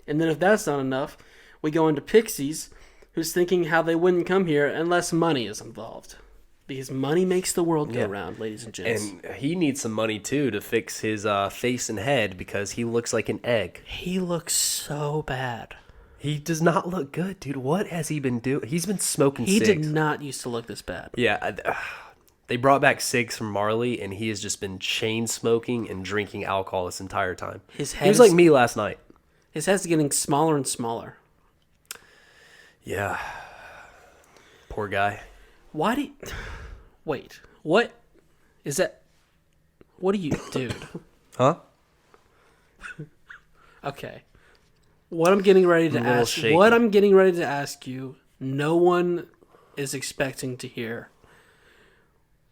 And then if that's not enough, we go into Pixies, who's thinking how they wouldn't come here unless money is involved. Because money makes the world go round, ladies and gents. And he needs some money, too, to fix his face and head because he looks like an egg. He looks so bad. He does not look good, dude. What has he been doing? He's been smoking He cigs. did not used to look this bad. Yeah. They brought back cigs from Marley, and he has just been chain smoking and drinking alcohol this entire time. His He was like me last night. His head's getting smaller and smaller. Yeah. Poor guy. Why do you... Wait, what is that? What are you, dude? Huh? Okay. What I'm getting ready to I'm a little ask shaky. What I'm getting ready to ask you, no one is expecting to hear.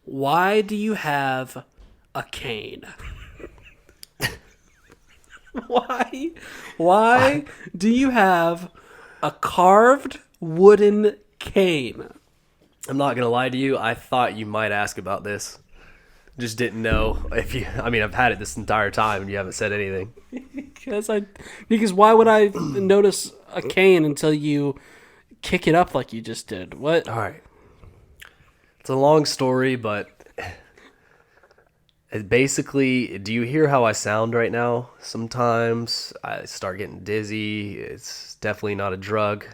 Why do you have a cane? Why do you have a carved wooden cane? I'm not going to lie to you. I thought you might ask about this. Just didn't know if you... I mean, I've had it this entire time and you haven't said anything. Because why would I notice a cane until you kick it up like you just did? What? All right. It's a long story, but... Basically, do you hear how I sound right now? Sometimes I start getting dizzy. It's definitely not a drug.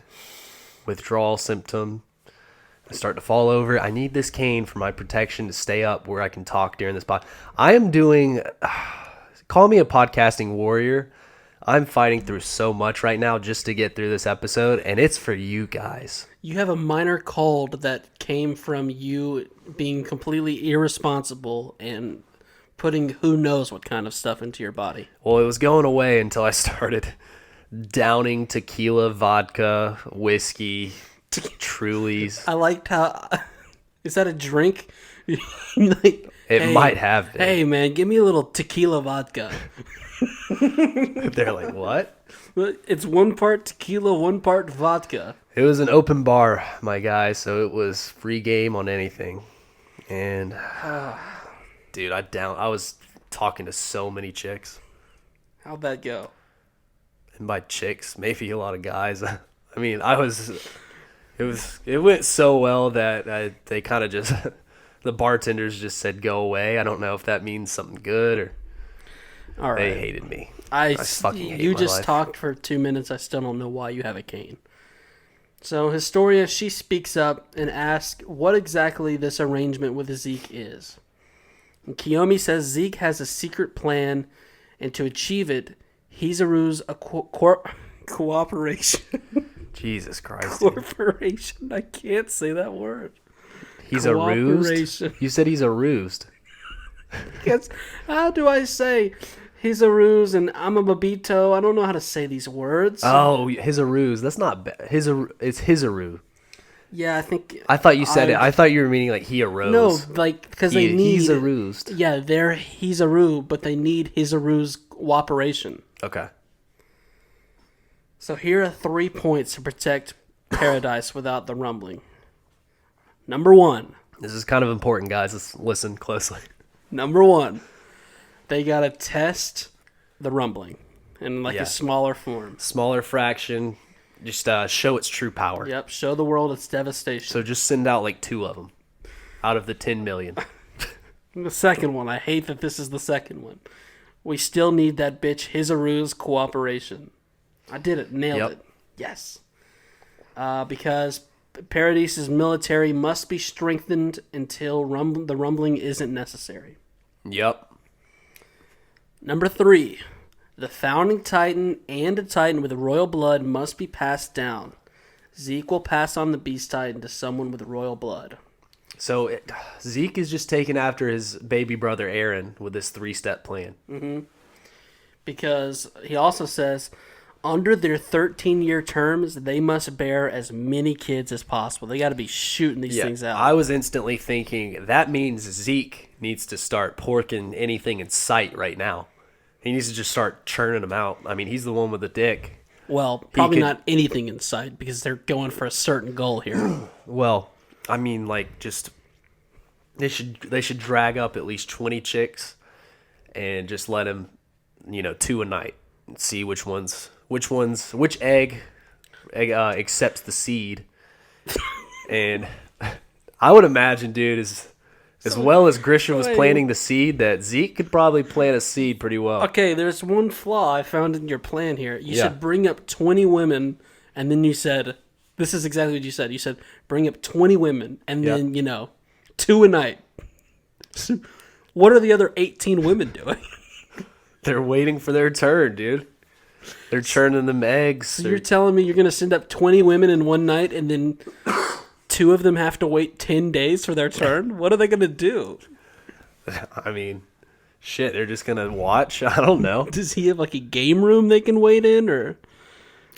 Withdrawal symptom. I start to fall over. I need this cane for my protection to stay up where I can talk during this pod. I am doing... call me a podcasting warrior. I'm fighting through so much right now just to get through this episode, and it's for you guys. You have a minor cold that came from you being completely irresponsible and putting who knows what kind of stuff into your body. Well, it was going away until I started downing tequila, vodka, whiskey, Trulies. I liked how... Is that a drink? Like, It might have been. Hey, man, give me a little tequila vodka. They're like, what? It's 1 part tequila, 1 part vodka. It was an open bar, my guy, so it was free game on anything. And, dude, I was talking to so many chicks. How'd that go? And by chicks, maybe a lot of guys. I mean, I was It went so well that they kind of just the bartenders just said go away. I don't know if that means something good or All right. they hated me. I fucking hate you my just life. talked for 2 minutes. I still don't know why you have a cane. So Historia, she speaks up and asks what exactly this arrangement with Zeke is. And Kiyomi says Zeke has a secret plan, and to achieve it, Hizaru's a cooperation. Jesus Christ. Dude. Corporation. I can't say that word. He's a ruse? Cooperation. You said he's a ruse. Yes. How do I say Hizaru's and Amamabito? I don't know how to say these words. Oh, Hizaru's. That's not bad. It's Hizaru. Yeah, I think. I thought you said it. I thought you were meaning like he arose. No, like, because they need. He's a ruse. Yeah, they're Hizaru, but they need Hizaru's cooperation. Okay. So here are 3 points to protect Paradise without the rumbling. Number 1. This is kind of important, guys. Let's listen closely. Number 1. They gotta test the rumbling in like a smaller form. Smaller fraction. Just show its true power. Yep, show the world its devastation. So just send out like 2 of them out of the 10 million. The second one, I hate that this is the second one. We still need that bitch Hizaru's cooperation. I did it, nailed it. Yes. Because Paradise's military must be strengthened until the rumbling isn't necessary. Yep. Number 3. The founding titan and a titan with royal blood must be passed down. Zeke will pass on the beast titan to someone with royal blood. So Zeke is just taking after his baby brother Aaron with this 3-step plan. Mm-hmm. Because he also says, under their 13-year terms, they must bear as many kids as possible. They got to be shooting these things out. I was instantly thinking, that means Zeke needs to start porking anything in sight right now. He needs to just start churning them out. I mean, he's the one with the dick. Well, probably not anything in sight because they're going for a certain goal here. Well, I mean, like, just they should drag up at least 20 chicks and just let him, 2 a night and see which egg accepts the seed. And I would imagine, dude, as well as Grisha was planting the seed, that Zeke could probably plant a seed pretty well. Okay, there's one flaw I found in your plan here. You said bring up 20 women, and then you said, this is exactly what you said. You said bring up 20 women, and then, 2 a night. What are the other 18 women doing? They're waiting for their turn, dude. They're churning them eggs. So you're telling me you're going to send up 20 women in one night, and then 2 of them have to wait 10 days for their turn? What are they going to do? I mean, shit, they're just going to watch? I don't know. Does he have like a game room they can wait in, or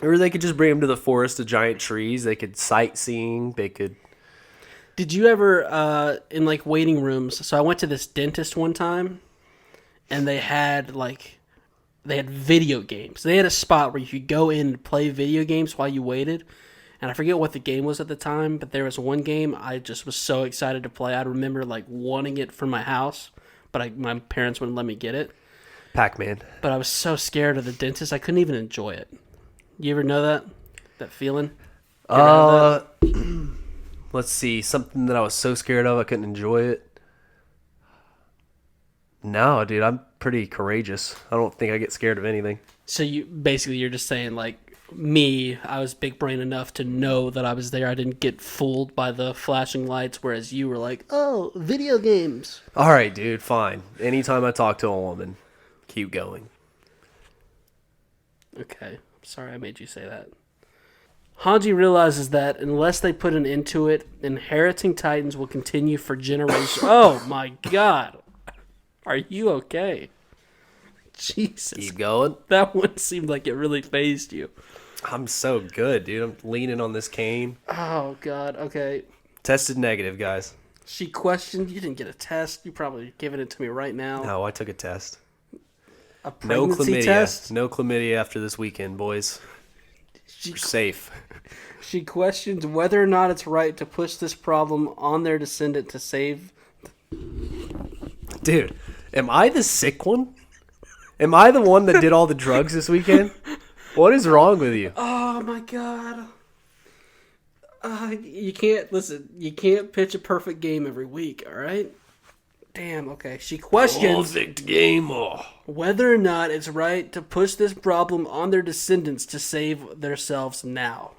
they could just bring him to the forest of giant trees. They could sightseeing. They could. Did you ever, in like waiting rooms, so I went to this dentist one time, and they had video games. They had a spot where you could go in and play video games while you waited. And I forget what the game was at the time, but there was one game I just was so excited to play. I remember like wanting it for my house, but my parents wouldn't let me get it. Pac-Man. But I was so scared of the dentist, I couldn't even enjoy it. You ever know that feeling? Let's see. Something that I was so scared of I couldn't enjoy it. No, dude, I'm pretty courageous. I don't think I get scared of anything. So you're just saying like me, I was big brain enough to know that I was there. I didn't get fooled by the flashing lights, whereas you were like, oh, video games. All right, dude, fine. Anytime I talk to a woman, keep going. Okay. Sorry I made you say that. Hanji realizes that unless they put an end to it, inheriting titans will continue for generations. Oh my god. Are you okay? Jesus. Keep going. That one seemed like it really fazed you. I'm so good, dude. I'm leaning on this cane. Oh, God. Okay. Tested negative, guys. She questioned. You didn't get a test. You probably giving it to me right now. No, I took a test. A pregnancy test? No chlamydia after this weekend, boys. You're safe. She questions whether or not it's right to push this problem on their descendant to save. Dude, am I the sick one? Am I the one that did all the drugs this weekend? What is wrong with you? Oh, my God. You can't listen. You can't pitch a perfect game every week. All right. Damn. Okay. She questions Perfect game. whether or not it's right to push this problem on their descendants to save themselves now.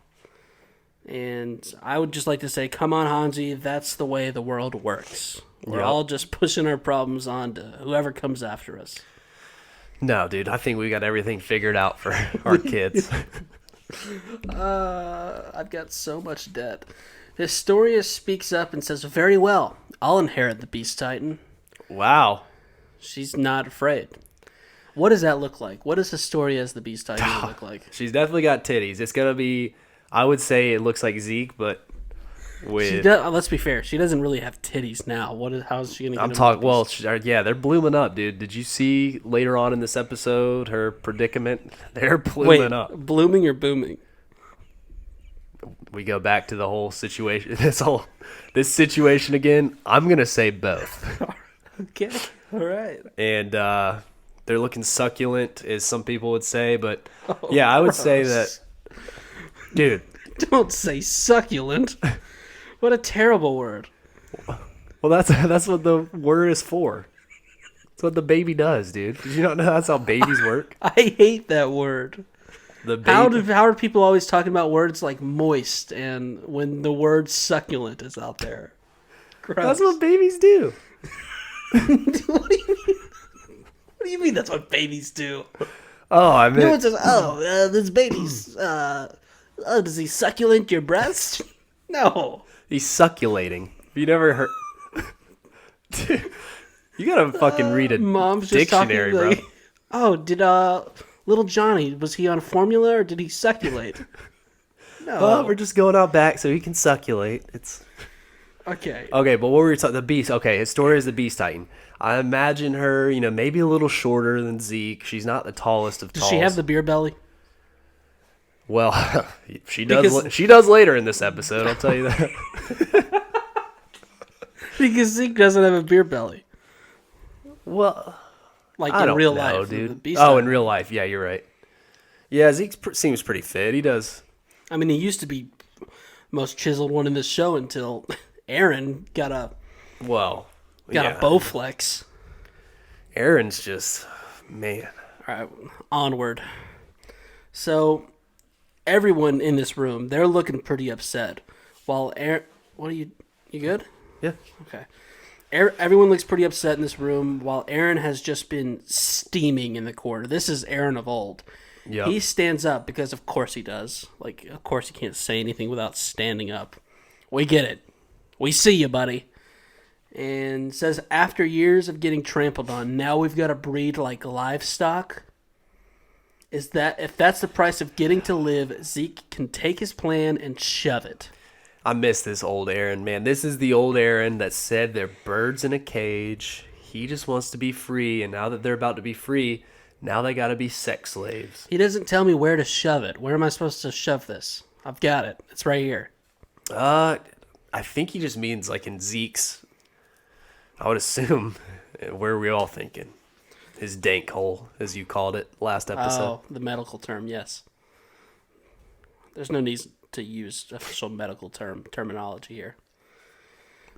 And I would just like to say, come on, Hanji, that's the way the world works. We're all just pushing our problems on to whoever comes after us. No, dude, I think we got everything figured out for our kids. I've got so much debt. Historia speaks up and says, very well, I'll inherit the Beast Titan. Wow. She's not afraid. What does that look like? What does Historia as the Beast Titan look like? She's definitely got titties. It's going to be, I would say it looks like Zeke, but with... let's be fair. She doesn't really have titties now. How is she going to get I'm talking, well, yeah, they're blooming up, dude. Did you see later on in this episode her predicament? They're blooming up. Blooming or booming? We go back to the whole situation. This situation again. I'm gonna say both. Okay, all right. And they're looking succulent, as some people would say. But yeah, I would say that, dude. Don't say succulent. What a terrible word. Well, that's what the word is for. That's what the baby does, dude. Did you not know that's how babies work? I hate that word. How are people always talking about words like moist and when the word succulent is out there? Gross. That's what babies do. What do you mean? What do you mean that's what babies do? Oh, I mean, no one says, this baby's, does he succulent your breast? No. He's succulating. You never heard... Dude, you gotta fucking read a Mom's dictionary, just talking, bro. Oh, did, little Johnny, was he on formula or did he succulate? No. Well, we're just going out back so he can succulate. It's... Okay. Okay, but what were we talking? The Beast. Okay, Historia is the Beast Titan. I imagine her, maybe a little shorter than Zeke. She's not the tallest of Does talls. she have the beer belly? Well, she does. She does later in this episode. I'll tell you that. Because Zeke doesn't have a beer belly. Well, like I in don't real know, life, dude. Beast Oh, Titan. in real life, yeah, you're right. Yeah, Zeke seems pretty fit. He does. I mean, he used to be most chiseled one in this show until Aaron got a a Bowflex. Aaron's just, man. All right, onward. So, everyone in this room, they're looking pretty upset. While Aaron, you good? Yeah. Okay. Everyone looks pretty upset in this room, while Aaron has just been steaming in the corner. This is Aaron of old. Yeah. He stands up because, of course, he does. Like, of course, he can't say anything without standing up. We get it. We see you, buddy. And says, after years of getting trampled on, now we've got to breed like livestock. If that's the price of getting to live, Zeke can take his plan and shove it. I miss this old Aaron, man. This is the old Aaron that said they're birds in a cage. He just wants to be free, and now that they're about to be free, now they got to be sex slaves. He doesn't tell me where to shove it. Where am I supposed to shove this? I've got it. It's right here. I think he just means like in Zeke's, I would assume, where are we all thinking? His dank hole, as you called it last episode. Oh, the medical term, yes. There's no need to use official medical terminology here.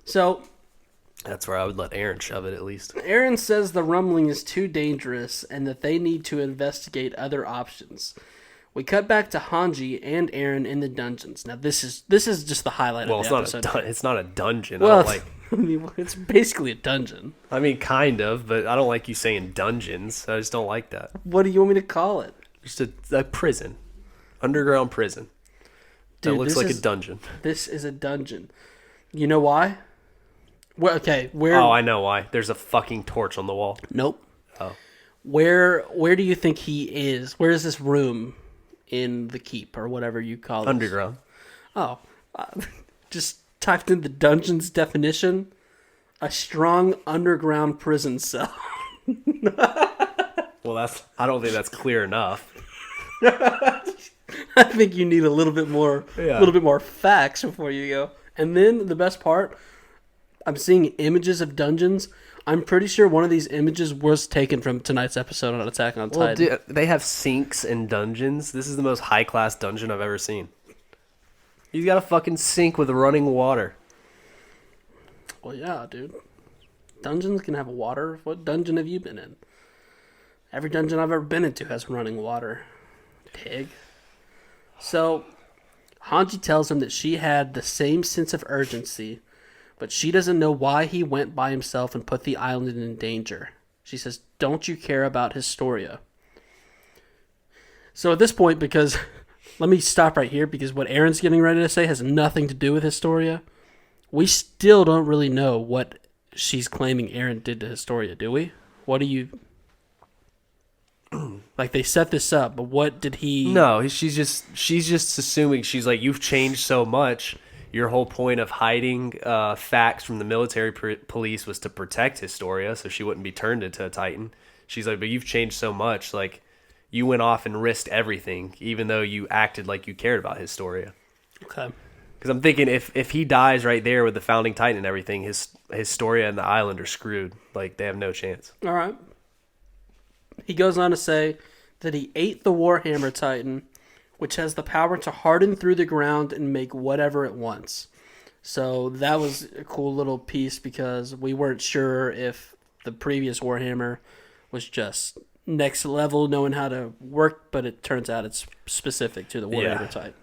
So, that's where I would let Aaron shove it, at least. Aaron says the rumbling is too dangerous and that they need to investigate other options. We cut back to Hanji and Aaron in the dungeons. Now, this is just the highlight of the episode. It's not a dungeon. Well, I mean, it's basically a dungeon. I mean, kind of, but I don't like you saying dungeons. I just don't like that. What do you want me to call it? Just a prison. Underground prison. Dude, that looks like a dungeon. This is a dungeon. You know why? Well, okay, where... Oh, I know why. There's a fucking torch on the wall. Nope. Oh. Where do you think he is? Where is this room in the keep, or whatever you call it? Underground. Oh. Just typed in the dungeon's definition. A strong underground prison cell. Well, I don't think that's clear enough. I think you need a little bit more facts before you go. And then the best part, I'm seeing images of dungeons. I'm pretty sure one of these images was taken from tonight's episode on Attack on Titan. Dude, they have sinks in dungeons. This is the most high-class dungeon I've ever seen. He's got a fucking sink with running water. Well, yeah, dude. Dungeons can have water. What dungeon have you been in? Every dungeon I've ever been into has running water. Pig. So, Hanji tells him that she had the same sense of urgency, but she doesn't know why he went by himself and put the island in danger. She says, "Don't you care about Historia?" So at this point, because... Let me stop right here, because what Aaron's getting ready to say has nothing to do with Historia. We still don't really know what she's claiming Aaron did to Historia, do we? What do you... Like, they set this up, but what did he... No, she's just assuming. She's like, you've changed so much. Your whole point of hiding facts from the military police was to protect Historia, so she wouldn't be turned into a Titan. She's like, but you've changed so much. Like, you went off and risked everything, even though you acted like you cared about Historia. Okay. Because I'm thinking if he dies right there with the founding Titan and everything, Historia and the island are screwed. Like, they have no chance. All right. He goes on to say that he ate the Warhammer Titan, which has the power to harden through the ground and make whatever it wants. So that was a cool little piece, because we weren't sure if the previous Warhammer was just next level, knowing how to work, but it turns out it's specific to the Warhammer Titan.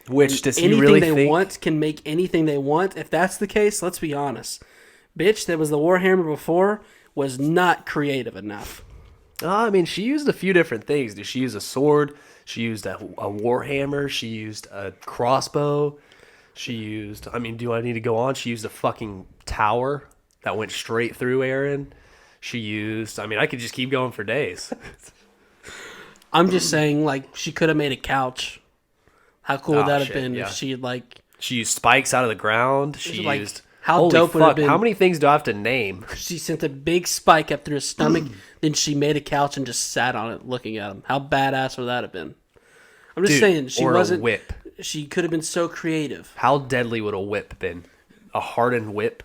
Which, does he anything really they think... want can make anything they want. If that's the case, let's be honest. Bitch, that was the Warhammer before was not creative enough. I mean, she used a few different things. Did she use a sword? She used a warhammer. She used a crossbow. She used... I mean, do I need to go on? She used a fucking tower that went straight through Aaron. She used... I mean, I could just keep going for days. I'm just saying, like, she could have made a couch. How cool would that have been yeah. if she had, like... She used spikes out of the ground. She like, used... how Holy dope would it have fuck, been? how many things do I have to name? She sent a big spike up through his stomach, then she made a couch and just sat on it looking at him. How badass would that have been? I'm just saying, she or wasn't... a whip. She could have been so creative. How deadly would a whip been? A hardened whip?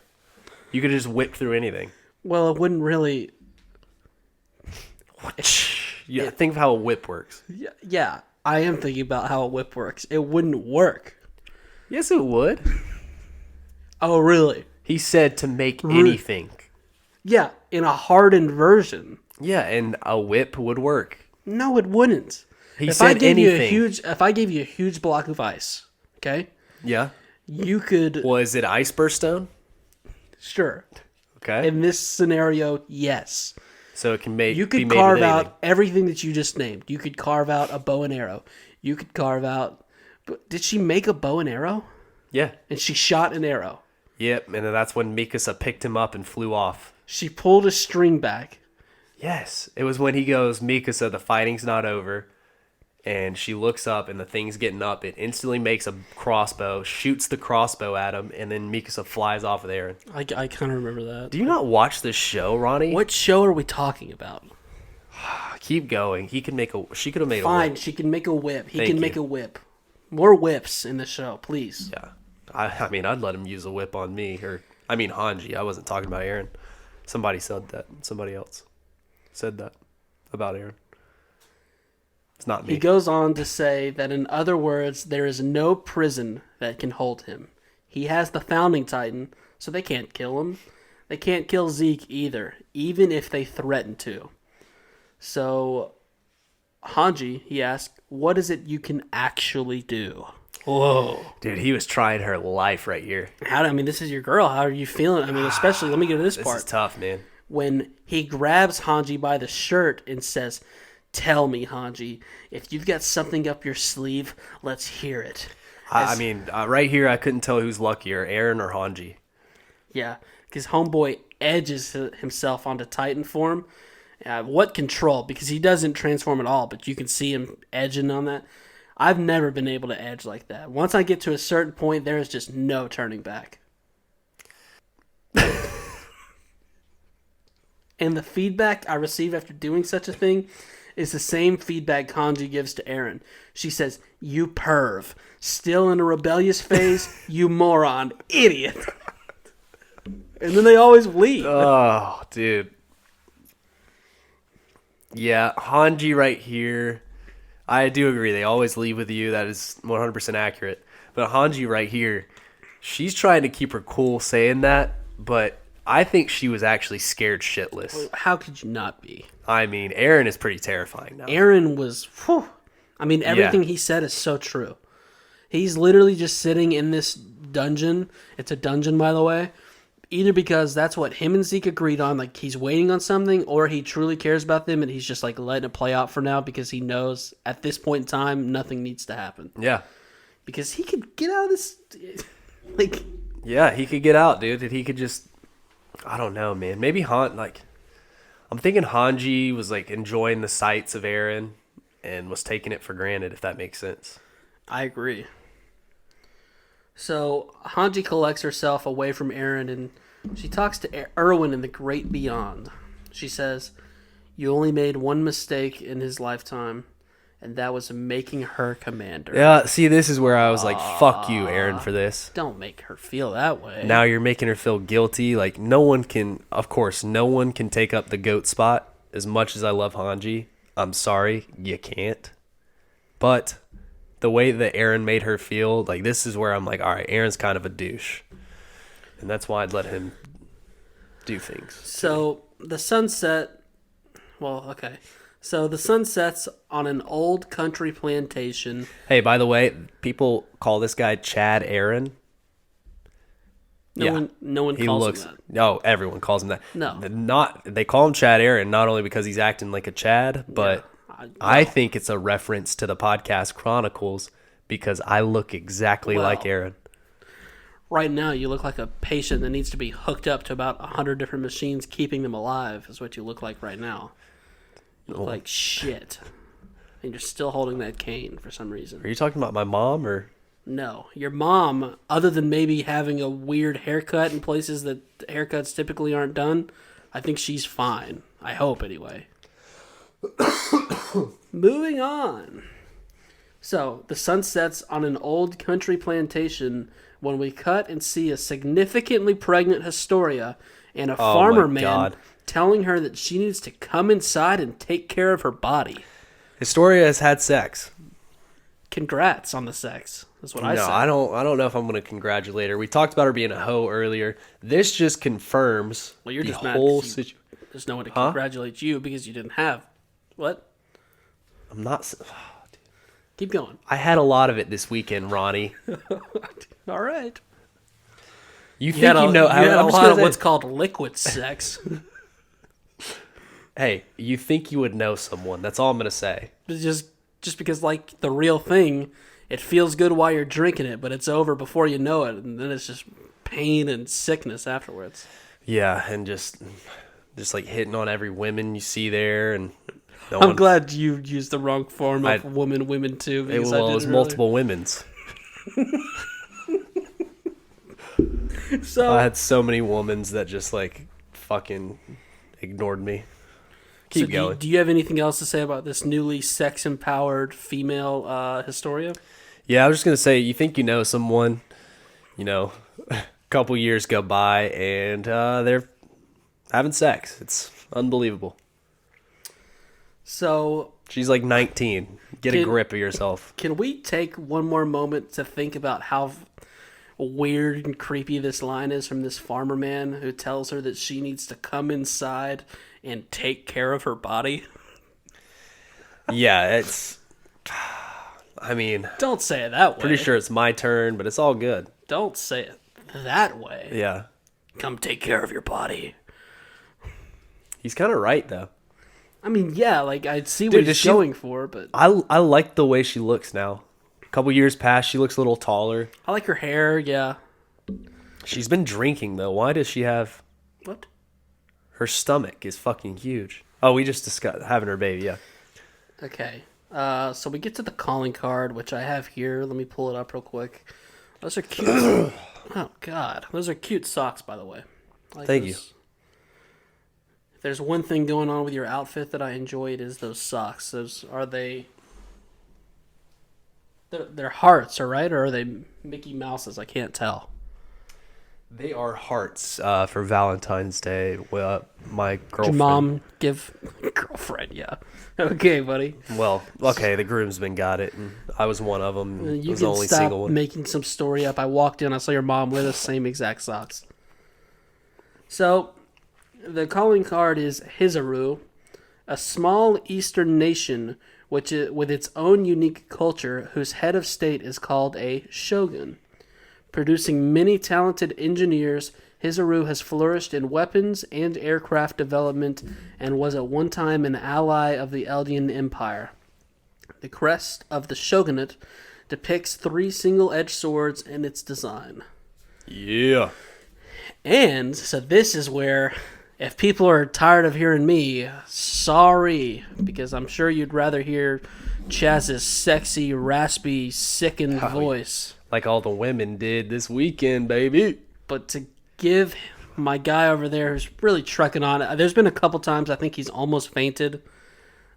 You could just whip through anything. Well, it wouldn't really... Yeah, think of how a whip works. Yeah, I am thinking about how a whip works. It wouldn't work. Yes, it would. Oh, really? He said to make anything. Yeah, in a hardened version. Yeah, and a whip would work. No, it wouldn't. He said anything. If I gave you a huge block of ice, okay? Yeah. You could... Well, is it ice burst stone? Sure. Okay. In this scenario, yes. So it can make... You could carve out everything that you just named. You could carve out a bow and arrow. You could carve out... But did she make a bow and arrow? Yeah. And she shot an arrow. Yep, and then that's when Mikasa picked him up and flew off. She pulled a string back. Yes. It was when he goes, Mikasa, the fighting's not over. And she looks up, and the thing's getting up. It instantly makes a crossbow, shoots the crossbow at him, and then Mikasa flies off with Aaron. I kind of remember that. Do you not watch this show, Ronnie? What show are we talking about? Keep going. She could have made a Fine, whip. she can make a whip. He Thank can you. make a whip. More whips in the show, please. Yeah. I mean, I'd let him use a whip on me. Hanji. I wasn't talking about Aaron. Somebody said that. Somebody else said that about Aaron. It's not me. He goes on to say that, in other words, there is no prison that can hold him. He has the founding Titan, so they can't kill him. They can't kill Zeke either, even if they threaten to. So, Hanji, he asked, what is it you can actually do? Whoa. Dude, he was trying her life right here. This is your girl. How are you feeling? I mean, especially, let me get to this part. This is tough, man. When he grabs Hanji by the shirt and says, tell me, Hanji, if you've got something up your sleeve, let's hear it. Right here, I couldn't tell who's luckier, Aaron or Hanji. Yeah, because Homeboy edges himself onto Titan form. What control? Because he doesn't transform at all, but you can see him edging on that. I've never been able to edge like that. Once I get to a certain point, there is just no turning back. And the feedback I receive after doing such a thing is the same feedback Hanji gives to Aaron. She says, you perv. Still in a rebellious phase? You moron. Idiot. And then they always leave. Oh, dude. Yeah, Hanji right here. I do agree. They always leave with you. That is 100% accurate. But Hanji right here, she's trying to keep her cool saying that, but I think she was actually scared shitless. How could you not be? I mean, Aaron is pretty terrifying now. Aaron was, whew. I mean, everything he said is so true. He's literally just sitting in this dungeon. It's a dungeon, by the way. Either because that's what him and Zeke agreed on, like he's waiting on something, or he truly cares about them and he's just like letting it play out for now because he knows at this point in time nothing needs to happen. Yeah. Because he could get out of this, like... Yeah, he could get out, dude. He could just... I don't know, man. Maybe I'm thinking Hanji was like enjoying the sights of Aaron and was taking it for granted, if that makes sense. I agree. So Hanji collects herself away from Aaron and she talks to Erwin in the great beyond. She says, "You only made one mistake in his lifetime, and that was making her commander." Yeah, see, this is where I was like, fuck you, Aaron, for this. Don't make her feel that way. Now you're making her feel guilty. Like, no one can take up the GOAT spot. As much as I love Hanji, I'm sorry, you can't. But the way that Aaron made her feel, like, this is where I'm like, all right, Aaron's kind of a douche. And that's why I'd let him do things. So the sunset, So the sun sets on an old country plantation. Hey, by the way, people call this guy Chad Aaron. No one calls him that. No, everyone calls him that. No. They call him Chad Aaron not only because he's acting like a Chad, but I think it's a reference to the podcast Chronicles because I look exactly like Aaron. Right now, you look like a patient that needs to be hooked up to about 100 different machines, keeping them alive, is what you look like right now. You look like shit. And you're still holding that cane for some reason. Are you talking about my mom or? No. Your mom, other than maybe having a weird haircut in places that haircuts typically aren't done, I think she's fine. I hope, anyway. Moving on. So, the sun sets on an old country plantation when we cut and see a significantly pregnant Historia and a farmer man telling her that she needs to come inside and take care of her body. Historia has had sex. Congrats on the sex. That's what I said. No, I don't know if I'm going to congratulate her. We talked about her being a hoe earlier. This just confirms you're the just whole mad situation. There's no one to congratulate you because you didn't have... What? I'm not... Keep going. I had a lot of it this weekend, Ronnie. All right. You had a lot of what's called liquid sex. Hey, you think you would know someone. That's all I'm going to say. Just because, like, the real thing, it feels good while you're drinking it, but it's over before you know it, and then it's just pain and sickness afterwards. Yeah, and just like hitting on every woman you see there, and I'm glad you used the wrong form of women too. Because it was multiple women's. So I had so many womans that just like fucking ignored me. Keep going. Do you have anything else to say about this newly sex-empowered female Historia? Yeah, I was just going to say, you think you know someone, a couple years go by, and they're having sex. It's unbelievable. So... She's like 19. Get a grip of yourself. Can we take one more moment to think about how weird and creepy this line is from this farmer man who tells her that she needs to come inside and take care of her body? Yeah, it's... I mean... Don't say it that way. Pretty sure it's my turn, but it's all good. Don't say it that way. Yeah. Come take care of your body. He's kind of right, though. I mean, yeah, like, I'd see what he's going for, but... I like the way she looks now. A couple years past, she looks a little taller. I like her hair, yeah. She's been drinking, though. Why does she have... What? Her stomach is fucking huge. Oh, we just discussed having her baby, yeah. Okay. So we get to the calling card, which I have here. Let me pull it up real quick. Those are cute. Oh, God. Those are cute socks, by the way. Thank you. If there's one thing going on with your outfit that I enjoy, it is those socks. They're hearts, all right? Or are they Mickey Mouses? I can't tell. They are hearts for Valentine's Day. Well, my girlfriend. Your mom give girlfriend, yeah. Okay, buddy. Well, okay, the groomsmen got it, and I was one of them. You was the can only stop single one. making some story up. I walked in, I saw your mom with the same exact socks. So, the calling card is Hizaru, a small eastern nation with its own unique culture, whose head of state is called a shogun. Producing many talented engineers, Hizaru has flourished in weapons and aircraft development and was at one time an ally of the Eldian Empire. The crest of the shogunate depicts 3 single-edged swords in its design. Yeah. And so this is where, if people are tired of hearing me, sorry, because I'm sure you'd rather hear Chaz's sexy, raspy, sickened voice. Like all the women did this weekend, baby. But to give my guy over there who's really trucking on it, there's been a couple times I think he's almost fainted.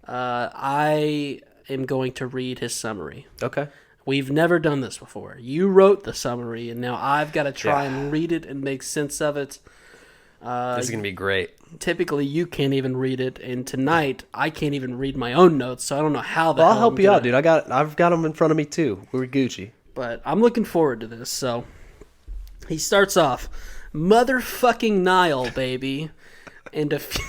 I am going to read his summary. Okay. We've never done this before. You wrote the summary, and now I've got to try and read it and make sense of it. This is going to be great. Typically, you can't even read it, and tonight, I can't even read my own notes, so I don't know how the Well, hell I'll help I'm you gonna- out, dude. I've got them in front of me, too. We're Gucci. But I'm looking forward to this, so... He starts off, motherfucking Nile, baby, and a few...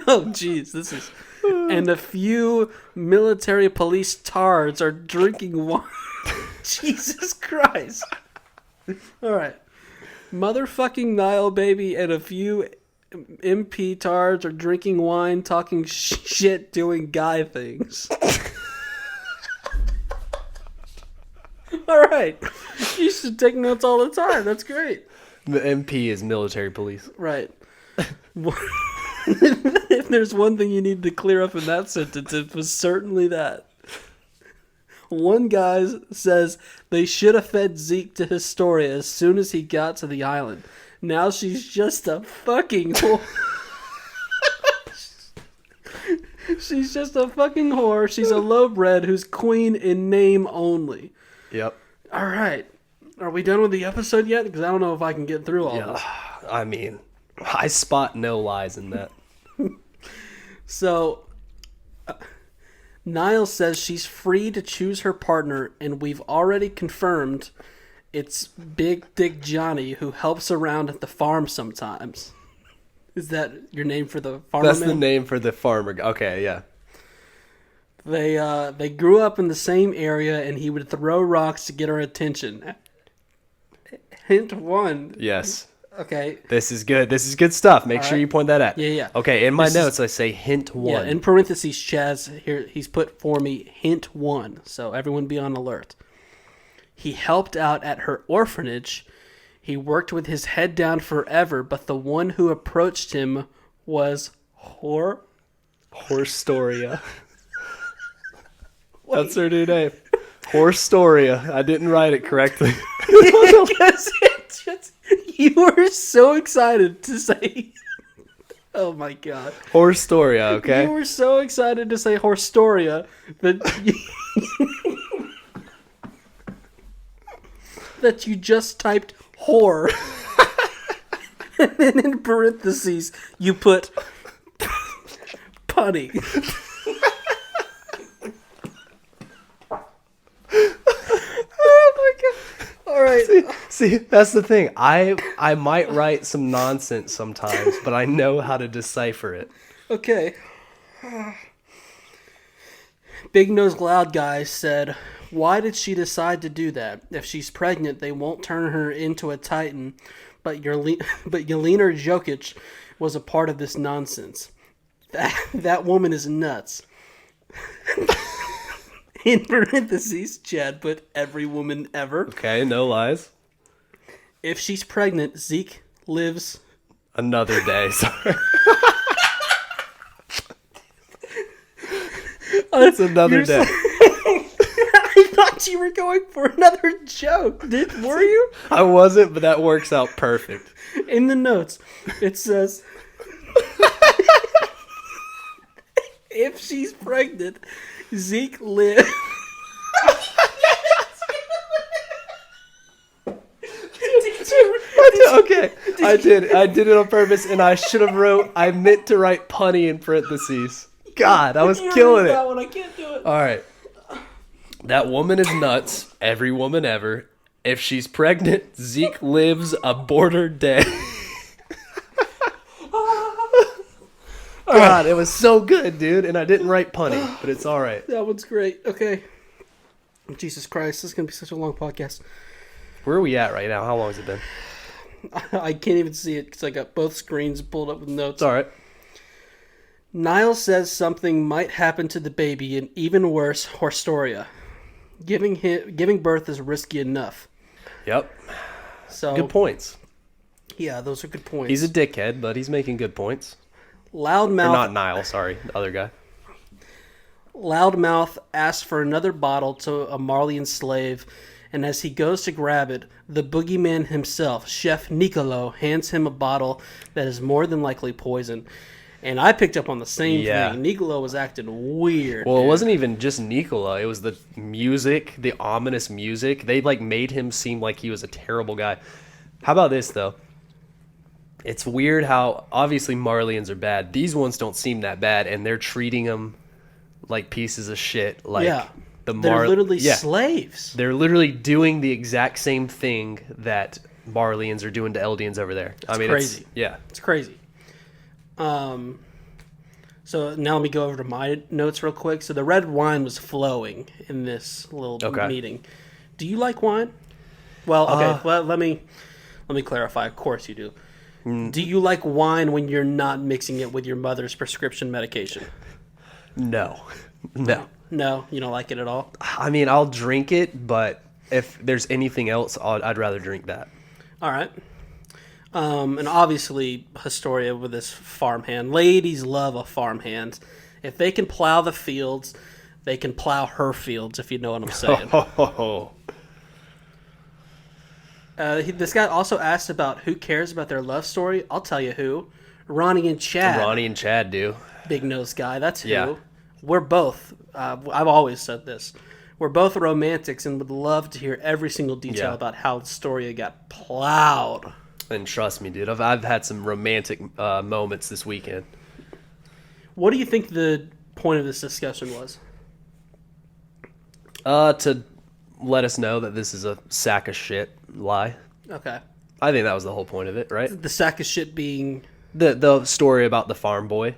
oh, jeez, this is... And a few military police tards are drinking wine. Jesus Christ. All right. Motherfucking Nile, baby, and a few MP tards are drinking wine, talking shit, doing guy things. All right. You should take notes all the time. That's great. The MP is military police. Right. If there's one thing you need to clear up in that sentence, it was certainly that. One guy says they should have fed Zeke to Historia as soon as he got to the island. Now she's just a fucking whore. She's just a fucking whore. She's a lowbred who's queen in name only. Yep. All right. Are we done with the episode yet? Because I don't know if I can get through all this. I mean, I spot no lies in that. So, Niall says she's free to choose her partner, and we've already confirmed it's Big Dick Johnny who helps around at the farm sometimes. Is that your name for the farmer? That's man? the name for the farmer. Okay, yeah. They grew up in the same area, and he would throw rocks to get her attention. Hint 1. Yes. Okay. This is good. This is good stuff. Make sure you point that out. Yeah. Okay, in my This notes I say hint 1. Yeah, in parentheses, Chaz, here he's put for me hint 1, so everyone be on alert. He helped out at her orphanage. He worked with his head down forever, but the one who approached him was Horstoria. That's her new name. Horstoria. I didn't write it correctly. Because you were so excited to say... Oh my god. Horstoria, okay? You were so excited to say Horstoria that that you just typed whore. And then in parentheses, you put punny. Oh my god. All right. See, that's the thing. I might write some nonsense sometimes, but I know how to decipher it. Okay. Big Nose Loud Guy said, why did she decide to do that? If she's pregnant, they won't turn her into a Titan, but Yelena Jokic was a part of this nonsense. That woman is nuts. In parentheses, Chad put every woman ever. Okay, no lies. If she's pregnant, Zeke lives Another day, sorry. It's another day. I thought you were going for another joke. Were you? I wasn't, but that works out perfect. In the notes, it says, if she's pregnant, Zeke lives. I did it on purpose, and I should have wrote. I meant to write punny in parentheses. God, I was killing it. That one. I can't do it. All right. That woman is nuts. Every woman ever. If she's pregnant, Zeke lives, abort her dead. God, it was so good, dude. And I didn't write punny, but it's all right. That one's great. Okay. Jesus Christ, this is going to be such a long podcast. Where are we at right now? How long has it been? I can't even see it because I got both screens pulled up with notes. It's all right. Niall says something might happen to the baby, and even worse, Horstoria. Giving birth is risky enough. Yep. So good points. Yeah, those are good points. He's a dickhead, but he's making good points. Loudmouth. Or not Niall, sorry. The other guy. Loudmouth asks for another bottle to a Marleyan slave, and as he goes to grab it, the boogeyman himself, Chef Nicolo, hands him a bottle that is more than likely poison. And I picked up on the same thing. Nicolo was acting weird. Well, it wasn't even just Nicolo. It was the music, the ominous music. They made him seem like he was a terrible guy. How about this, though? It's weird how, obviously, Marleyans are bad. These ones don't seem that bad, and they're treating them like pieces of shit. They're literally slaves. They're literally doing the exact same thing that Marleyans are doing to Eldians over there. It's crazy. It's crazy. So now let me go over to my notes real quick. So the red wine was flowing in this little meeting. Do you like wine? Well, okay. Well, let me clarify. Of course you do. Do you like wine when you're not mixing it with your mother's prescription medication? No, No, you don't like it at all? I mean, I'll drink it, but if there's anything else, I'd rather drink that. All right. And obviously, Historia with this farmhand. Ladies love a farmhand. If they can plow the fields, they can plow her fields, if you know what I'm saying. This guy also asked about who cares about their love story. I'll tell you who. Ronnie and Chad. Ronnie and Chad do. Big nose guy. That's who. Yeah. We're both. I've always said this. We're both romantics and would love to hear every single detail about how Historia got plowed. And trust me, dude, I've had some romantic moments this weekend. What do you think the point of this discussion was? To let us know that this is a sack of shit lie. Okay. I think that was the whole point of it, right? The sack of shit being... The story about the farm boy.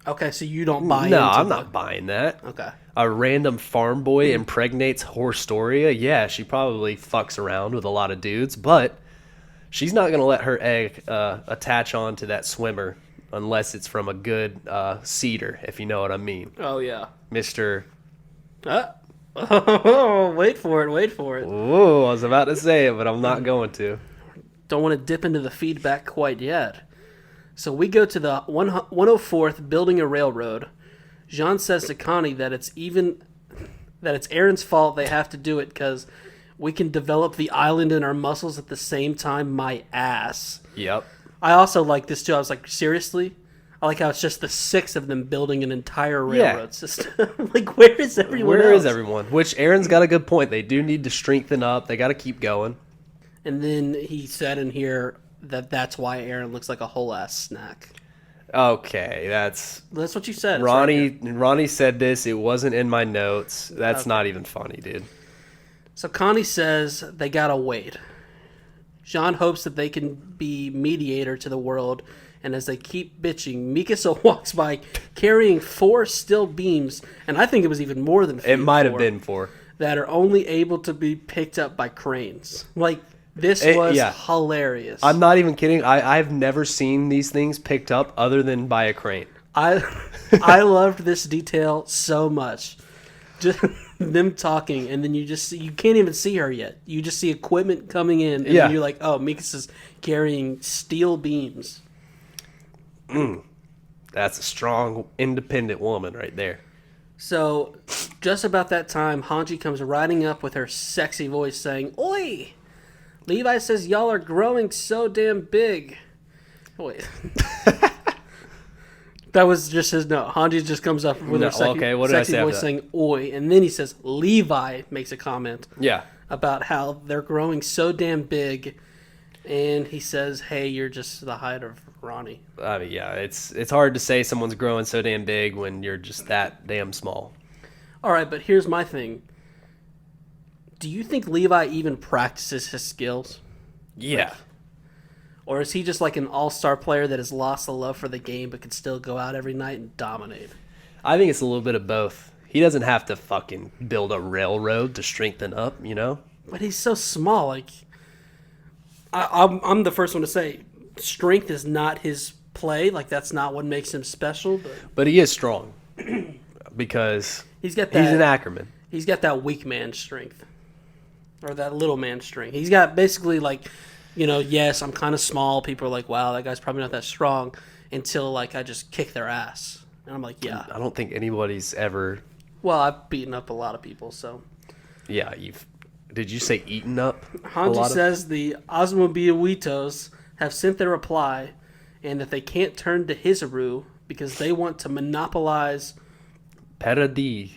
Okay, so you don't buy into No, I'm not buying that. Okay. A random farm boy impregnates Horstoria. Yeah, she probably fucks around with a lot of dudes, but she's not going to let her egg attach on to that swimmer unless it's from a good cedar, if you know what I mean. Oh, yeah. Mr. Oh, wait for it. Ooh, I was about to say it, but I'm not going to. Don't want to dip into the feedback quite yet. So we go to the 104th building a railroad. Jean says to Connie that it's Aaron's fault they have to do it because we can develop the island in our muscles at the same time. My ass. Yep. I also like this too. I was like, seriously? I like how it's just the 6 of them building an entire railroad system. Like, where is everyone else? Where is everyone? Which Aaron's got a good point. They do need to strengthen up. They got to keep going. And then he said in here that's why Aaron looks like a whole ass snack. Okay, that's what you said. Ronnie said this. It wasn't in my notes. That's not even funny, dude. So Connie says they gotta wait. Jean hopes that they can be mediator to the world, and as they keep bitching, Mikasa walks by carrying 4 steel beams, and I think it was even more than 4. It might have been 4. That are only able to be picked up by cranes. Like, this was hilarious. I'm not even kidding. I've never seen these things picked up other than by a crane. I loved this detail so much. Just them talking, and then you can't even see her yet. You just see equipment coming in, and then you're like, oh, Mikasa's carrying steel beams. That's a strong, independent woman right there. So, just about that time, Hanji comes riding up with her sexy voice saying, "Oi! Levi says y'all are growing so damn big." Wait. That was just his note. Hanji just comes up with her sexy voice saying, "Oi," and then he says, Levi makes a comment. Yeah. About how they're growing so damn big, And he says, hey, you're just the height of Ronnie. I mean, yeah, it's hard to say someone's growing so damn big when you're just that damn small. All right, but here's my thing. Do you think Levi even practices his skills? Yeah. Or is he just like an all-star player that has lost the love for the game but can still go out every night and dominate? I think it's a little bit of both. He doesn't have to fucking build a railroad to strengthen up, you know? But he's so small. Like, I'm the first one to say strength is not his play. Like, that's not what makes him special. But he is strong because he's an Ackerman. He's got that weak man strength. Or that little man strength. He's got basically like, yes, I'm kind of small. People are like, wow, that guy's probably not that strong. Until like I just kick their ass. And I'm like, yeah. I don't think anybody's ever... Well, I've beaten up a lot of people, so... Yeah, Did you say eaten up? Hanji says the Osmobiawitos have sent their reply and that they can't turn to Hizaru because they want to monopolize... Paradis.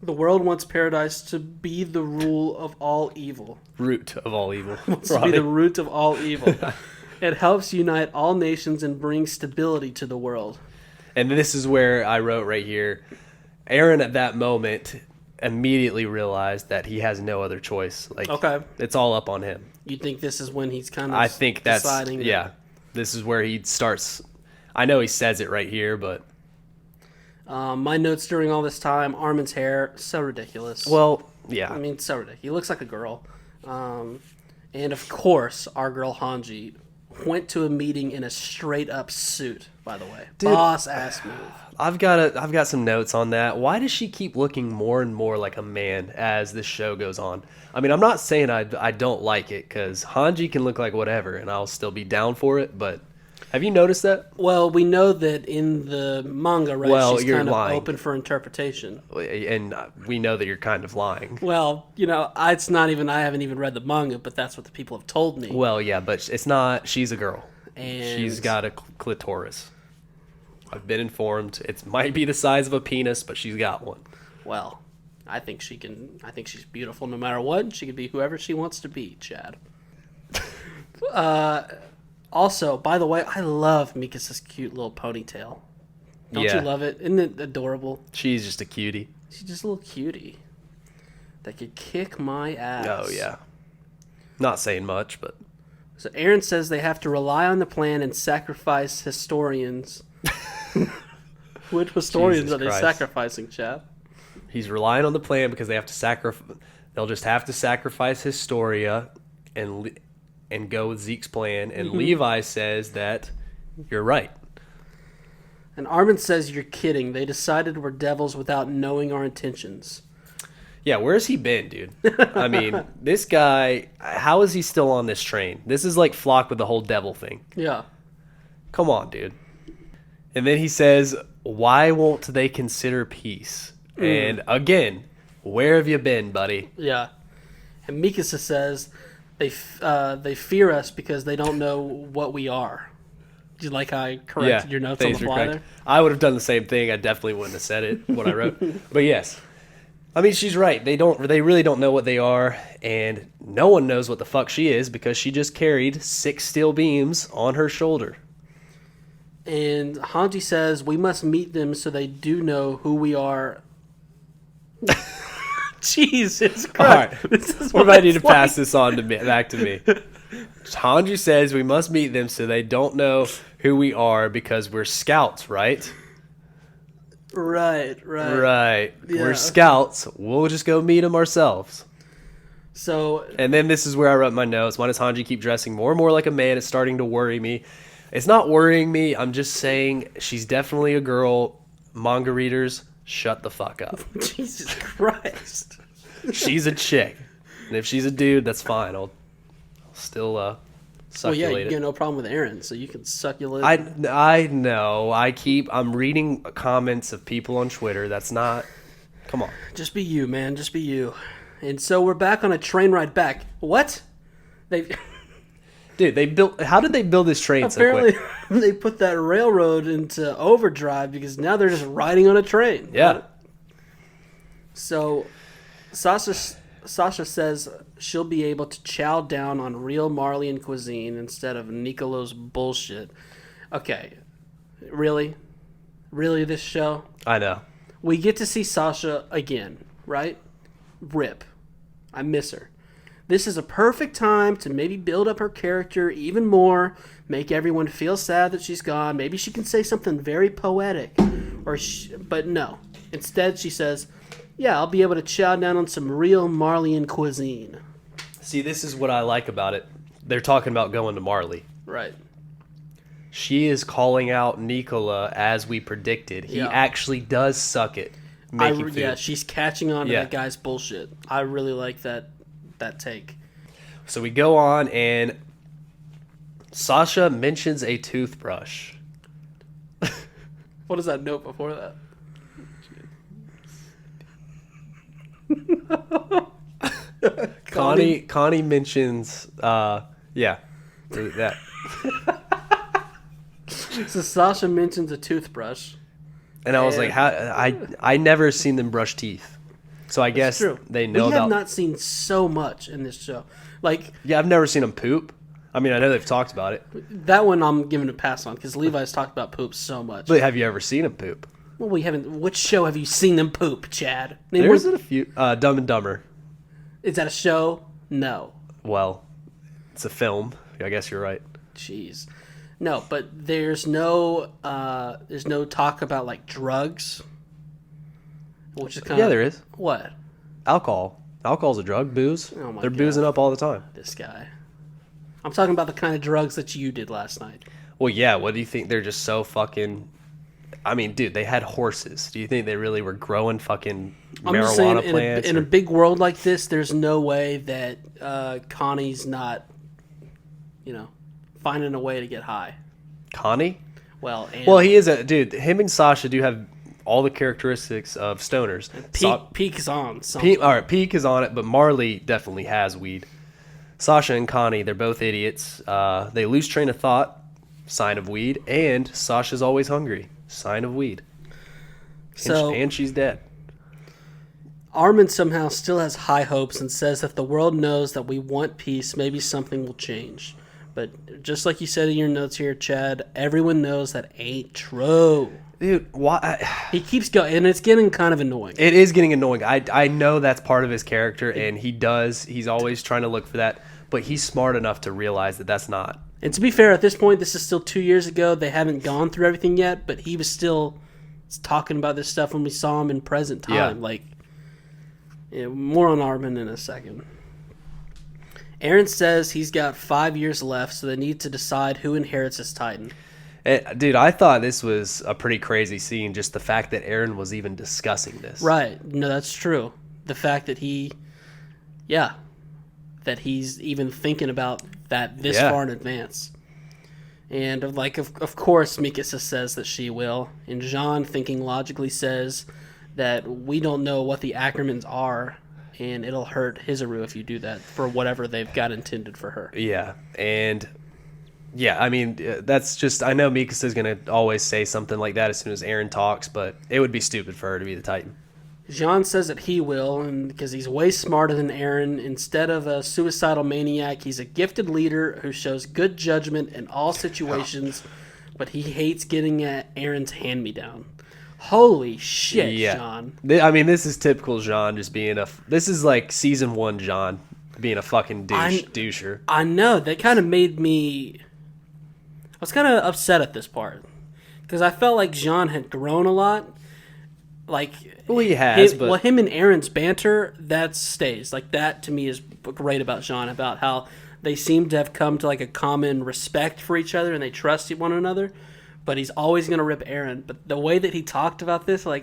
The world wants paradise to be the rule of all evil. Root of all evil. Wants to be the root of all evil. It helps unite all nations and bring stability to the world. And this is where I wrote right here, Aaron at that moment immediately realized that he has no other choice. Like, okay. It's all up on him. You think this is when he's kind of I think that's, deciding? Yeah. This is where he starts. I know he says it right here, but... my notes during all this time, Armin's hair, so ridiculous. Well, yeah. I mean, so ridiculous. He looks like a girl. And of course, our girl Hanji went to a meeting in a straight-up suit, by the way. Dude, boss-ass move. I've got some notes on that. Why does she keep looking more and more like a man as this show goes on? I mean, I'm not saying I don't like it, because Hanji can look like whatever, and I'll still be down for it, but have you noticed that? Well, we know that in the manga, right, she's kind of open for interpretation. And we know that you're kind of lying. Well, it's not even, I haven't even read the manga, but that's what the people have told me. Well, yeah, but it's not, she's a girl. And she's got a clitoris. I've been informed. It might be the size of a penis, but she's got one. Well, I think she's beautiful no matter what. She can be whoever she wants to be, Chad. Also, by the way, I love Mikasa's cute little ponytail. Don't you love it? Isn't it adorable? She's just a cutie. She's just a little cutie that could kick my ass. Oh, yeah. Not saying much, but... So Aaron says they have to rely on the plan and sacrifice historians. Which historians Jesus are they Christ. sacrificing, Chad? He's relying on the plan because they have to sacrifice... They'll just have to sacrifice Historia and go with Zeke's plan. And Levi says that you're right. And Armin says you're kidding. They decided we're devils without knowing our intentions. Yeah, where's he been, dude? I mean, this guy, how is he still on this train? This is like Flock with the whole devil thing. Yeah. Come on, dude. And then he says, why won't they consider peace? And again, where have you been, buddy? Yeah. And Mikasa says they fear us because they don't know what we are. Do you like how I corrected your notes on the fly there? I would have done the same thing. I definitely wouldn't have said it, what I wrote. But yes. I mean, she's right. They really don't know what they are, and no one knows what the fuck she is because she just carried 6 steel beams on her shoulder. And Hanji says we must meet them so they do know who we are. Jesus Christ! All right, we're ready to pass this on to me, back to me. Hanji says we must meet them so they don't know who we are because we're scouts, right? Right. Yeah. We're scouts. We'll just go meet them ourselves. So, and then this is where I wrote my notes. Why does Hanji keep dressing more and more like a man? It's starting to worry me. It's not worrying me. I'm just saying she's definitely a girl. Manga readers, shut the fuck up. Jesus Christ. She's a chick. And if she's a dude, that's fine. I'll still succulate well, yeah, you it. get no problem with Aaron, so you can succulate. I know. I'm reading comments of people on Twitter. That's not... Come on. Just be you, man. Just be you. And so we're back on a train ride back. What? Dude, how did they build this train so quick? Apparently, they put that railroad into overdrive because now they're just riding on a train. Yeah. So, Sasha Sasha says she'll be able to chow down on real Marleyan cuisine instead of Nicolo's bullshit. Okay, really? Really, this show? I know. We get to see Sasha again, right? Rip. I miss her. This is a perfect time to maybe build up her character even more, make everyone feel sad that she's gone. Maybe she can say something very poetic. But no. Instead, she says, yeah, I'll be able to chow down on some real Marleyan cuisine. See, this is what I like about it. They're talking about going to Marley. Right. She is calling out Nicola as we predicted. He actually does suck it. Yeah, she's catching on to that guy's bullshit. I really like that take. So we go on, and Sasha mentions a toothbrush. What is that note before that? Connie mentions, that. So Sasha mentions a toothbrush. And I was like, "How? I never seen them brush teeth, so I guess they know We about." have not seen so much in this show. Like, yeah, I've never seen them poop. I mean, I know they've talked about it. That one I'm giving a pass on because Levi's talked about poop so much. But have you ever seen them poop? Well, we haven't. Which show have you seen them poop, Chad? There's a few. Dumb and Dumber. Is that a show? No. Well, it's a film. I guess you're right. Jeez. No, but there's no talk about like drugs, which is kind of there is. What? Alcohol. Alcohol's a drug. Booze. Oh my They're God. boozing up all the time. This guy. I'm talking about the kind of drugs that you did last night. Well, yeah. What do you think? They're just so fucking. I mean, dude, they had horses. Do you think they really were growing fucking marijuana plants? In a big world like this, there's no way that Connie's not, finding a way to get high. Connie? Well, he is a dude. Him and Sasha do have all the characteristics of stoners. Peak is on. Peak is on it, but Marley definitely has weed. Sasha and Connie, they're both idiots. They lose train of thought, sign of weed, and Sasha's always hungry, sign of weed. And she's dead. Armin somehow still has high hopes and says if the world knows that we want peace, maybe something will change. But just like you said in your notes here, Chad, everyone knows that ain't true. Dude, why? He keeps going, and it's getting kind of annoying. It is getting annoying. I know that's part of his character, and he's always trying to look for that, but he's smart enough to realize that that's not. And to be fair, at this point, this is still 2 years ago. They haven't gone through everything yet, but he was still talking about this stuff when we saw him in present time. More on Armin in a second. Aaron says he's got 5 years left, so they need to decide who inherits his Titan. Dude, I thought this was a pretty crazy scene, just the fact that Aaron was even discussing this. Right. No, that's true. The fact that that he's even thinking about that this far in advance. And of course, Mikasa says that she will. And Jean, thinking logically, says that we don't know what the acronyms are, and it'll hurt Hizuru if you do that for whatever they've got intended for her. Yeah, and I mean, that's just, I know Mikasa's going to always say something like that as soon as Aaron talks, but it would be stupid for her to be the Titan. Jean says that he will, and because he's way smarter than Aaron. Instead of a suicidal maniac, he's a gifted leader who shows good judgment in all situations, but he hates getting at Aaron's hand-me-down. Holy shit, Jean. I mean, this is typical Jean just being this is like season 1 Jean being a fucking doucher. I know. That kind of made me... I was kind of upset at this part. Because I felt like Jean had grown a lot. Well, he has, but... him and Aaron's banter, that stays. That, to me, is great about Jean, about how they seem to have come to, a common respect for each other, and they trust one another. But he's always going to rip Aaron. But the way that he talked about this, I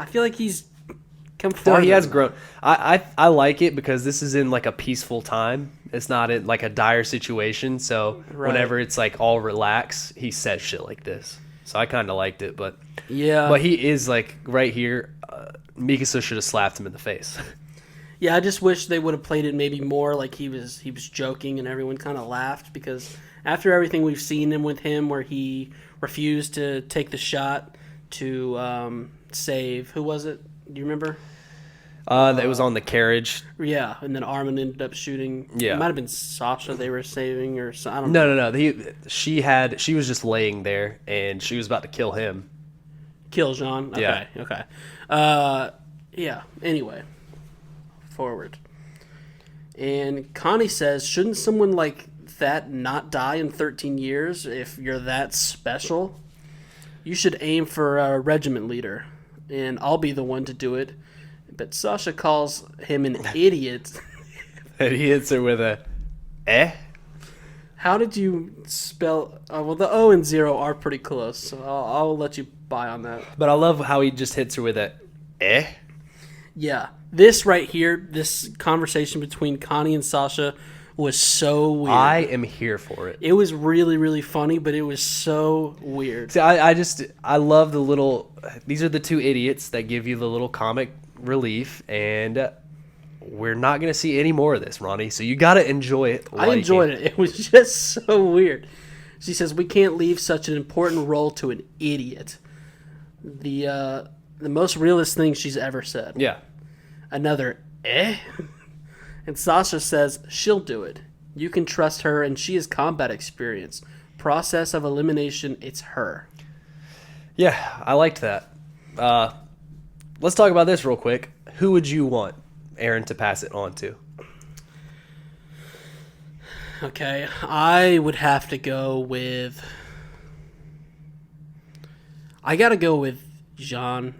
feel like he's come farther. No, he has grown. I like it because this is in, a peaceful time. It's not in, a dire situation. So whenever it's, all relaxed, he says shit like this. So I kind of liked it, but... Yeah. But he is, right here, Mikasa should have slapped him in the face. Yeah, I just wish they would have played it maybe more like he was joking and everyone kind of laughed, because after everything we've seen him with him where he refused to take the shot to save... Who was it? Do you remember? That was on the carriage. Yeah, and then Armin ended up shooting. Yeah. It might have been Sasha they were saving, or I don't know. No. She was just laying there, and she was about to kill him. Kill Jean? Okay, Yeah. okay. Yeah, anyway. Forward. And Connie says, shouldn't someone like that not die in 13 years if you're that special? You should aim for a regiment leader, and I'll be the one to do it. But Sasha calls him an idiot. And he hits her with a, eh? How did you spell... well, the O and 0 are pretty close, so I'll let you buy on that. But I love how he just hits her with a, eh? Yeah. This right here, this conversation between Connie and Sasha was so weird. I am here for it. It was really, really funny, but it was so weird. See, I love the little... These are the two idiots that give you the little comic relief, and we're not going to see any more of this, Ronnie, so you got to enjoy it. I enjoyed it. It was just so weird. She says, we can't leave such an important role to an idiot. The most realist thing she's ever said. Yeah. Another, eh? And Sasha says, she'll do it. You can trust her, and she has combat experience. Process of elimination, it's her. Yeah, I liked that. Let's talk about this real quick. Who would you want Aaron to pass it on to? Okay, I would have to go with... I gotta go with Jean.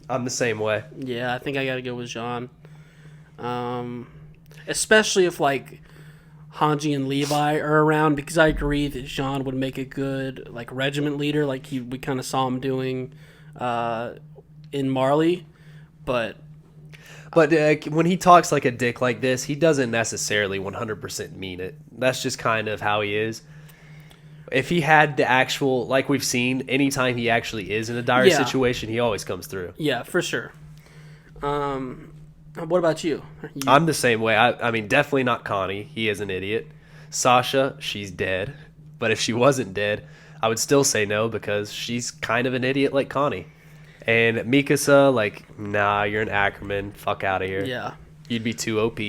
I'm the same way. Yeah, I think I gotta go with Jean. Especially if, like, Hanji and Levi are around, because I agree that Jean would make a good, like, regiment leader, like we kind of saw him doing in Marley, but when he talks like a dick like this, he doesn't necessarily 100% mean it. That's just kind of how he is. If he had the actual, like we've seen, anytime he actually is in a dire situation, he always comes through. Yeah, for sure. What about you? I'm the same way. I mean, definitely not Connie. He is an idiot. Sasha, she's dead. But if she wasn't dead, I would still say no, because she's kind of an idiot like Connie. And Mikasa, like, nah, you're an Ackerman. Fuck out of here. Yeah. You'd be too OP.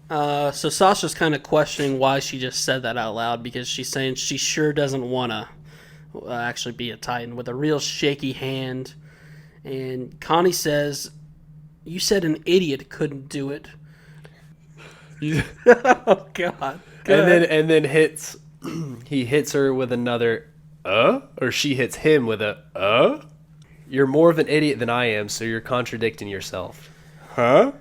So Sasha's kind of questioning why she just said that out loud, because she's saying she sure doesn't want to actually be a Titan with a real shaky hand. And Connie says, you said an idiot couldn't do it. Oh, God. And then hits... he hits her with another, or she hits him with a, You're more of an idiot than I am, so you're contradicting yourself. Huh?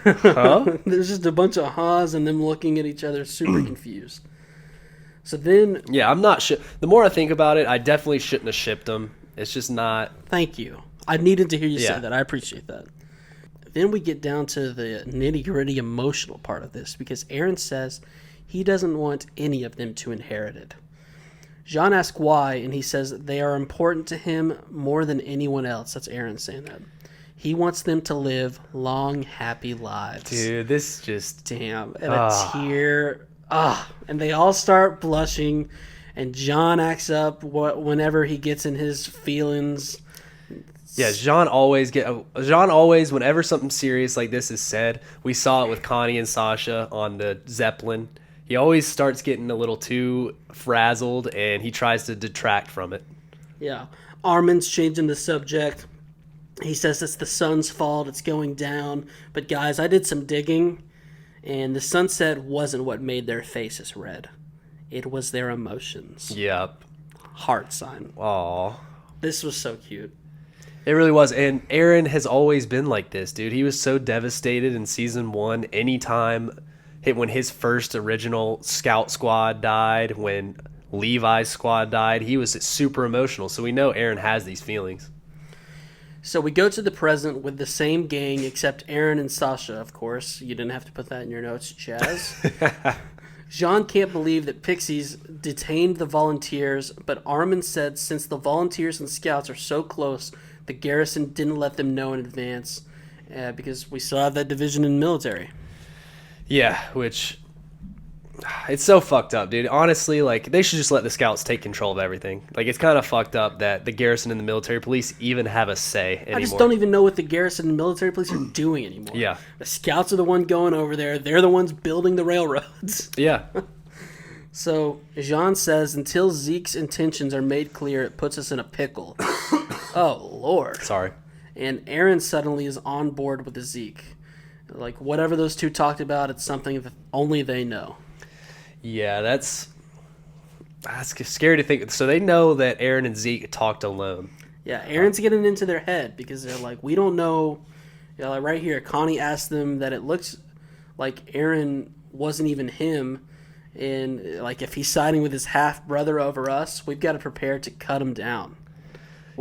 Huh? There's just a bunch of ha's and them looking at each other super confused. So then... Yeah, I'm not sure. The more I think about it, I definitely shouldn't have shipped them. It's just not... Thank you. I needed to hear you say that. I appreciate that. Then we get down to the nitty-gritty emotional part of this, because Aaron says he doesn't want any of them to inherit it. Jean asks why, and he says they are important to him more than anyone else. That's Aaron saying that. He wants them to live long, happy lives. Dude, this just... Damn. And a tear. And they all start blushing, and John acts up whenever he gets in his feelings. Yeah, Jean always, whenever something serious like this is said, we saw it with Connie and Sasha on the Zeppelin. He always starts getting a little too frazzled, and he tries to detract from it. Yeah. Armin's changing the subject. He says it's the sun's fault, it's going down. But guys, I did some digging, and the sunset wasn't what made their faces red. It was their emotions. Yep. Heart sign. Aw. This was so cute. It really was. And Aaron has always been like this, dude. He was so devastated in season 1 anytime... when his first original scout squad died, when Levi's squad died, he was super emotional. So we know Aaron has these feelings. So we go to the present with the same gang, except Aaron and Sasha, of course. You didn't have to put that in your notes, Chaz. Jean can't believe that Pixies detained the volunteers, but Armin said since the volunteers and scouts are so close, the garrison didn't let them know in advance, because we still have that division in the military. Yeah, which It's so fucked up, dude. Honestly, like, they should just let the scouts take control of everything. Like, it's kind of fucked up that the garrison and the military police even have a say anymore. I just don't even know what the garrison and military police are doing anymore. Yeah. The scouts are the one going over there. They're the ones building the railroads. Yeah. So Jean says, until Zeke's intentions are made clear, it puts us in a pickle. Oh, Lord. Sorry. And Aaron suddenly is on board with the Zeke. Like, whatever those two talked about, it's something that only they know. Yeah, that's scary to think. So they know that Aaron and Zeke talked alone. Yeah, Aaron's getting into their head because they're like, we don't know. You know, like right here, Connie asked them that it looks like Aaron wasn't even him. And, like, if he's siding with his half-brother over us, we've got to prepare to cut him down.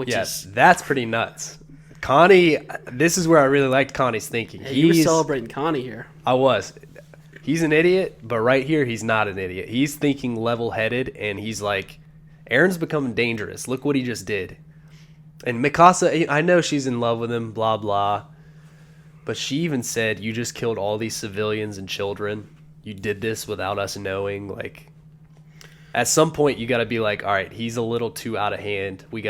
Yes, that's pretty nuts. Connie, this is where I really liked Connie's thinking. Hey, you were celebrating Connie here. I was. He's an idiot, but right here, he's not an idiot. He's thinking level-headed, and he's like, Aaron's becoming dangerous. Look what he just did. And Mikasa, I know she's in love with him, blah, blah. But she even said, you just killed all these civilians and children. You did this without us knowing. Like, at some point, you got to be like, all right, he's a little too out of hand. We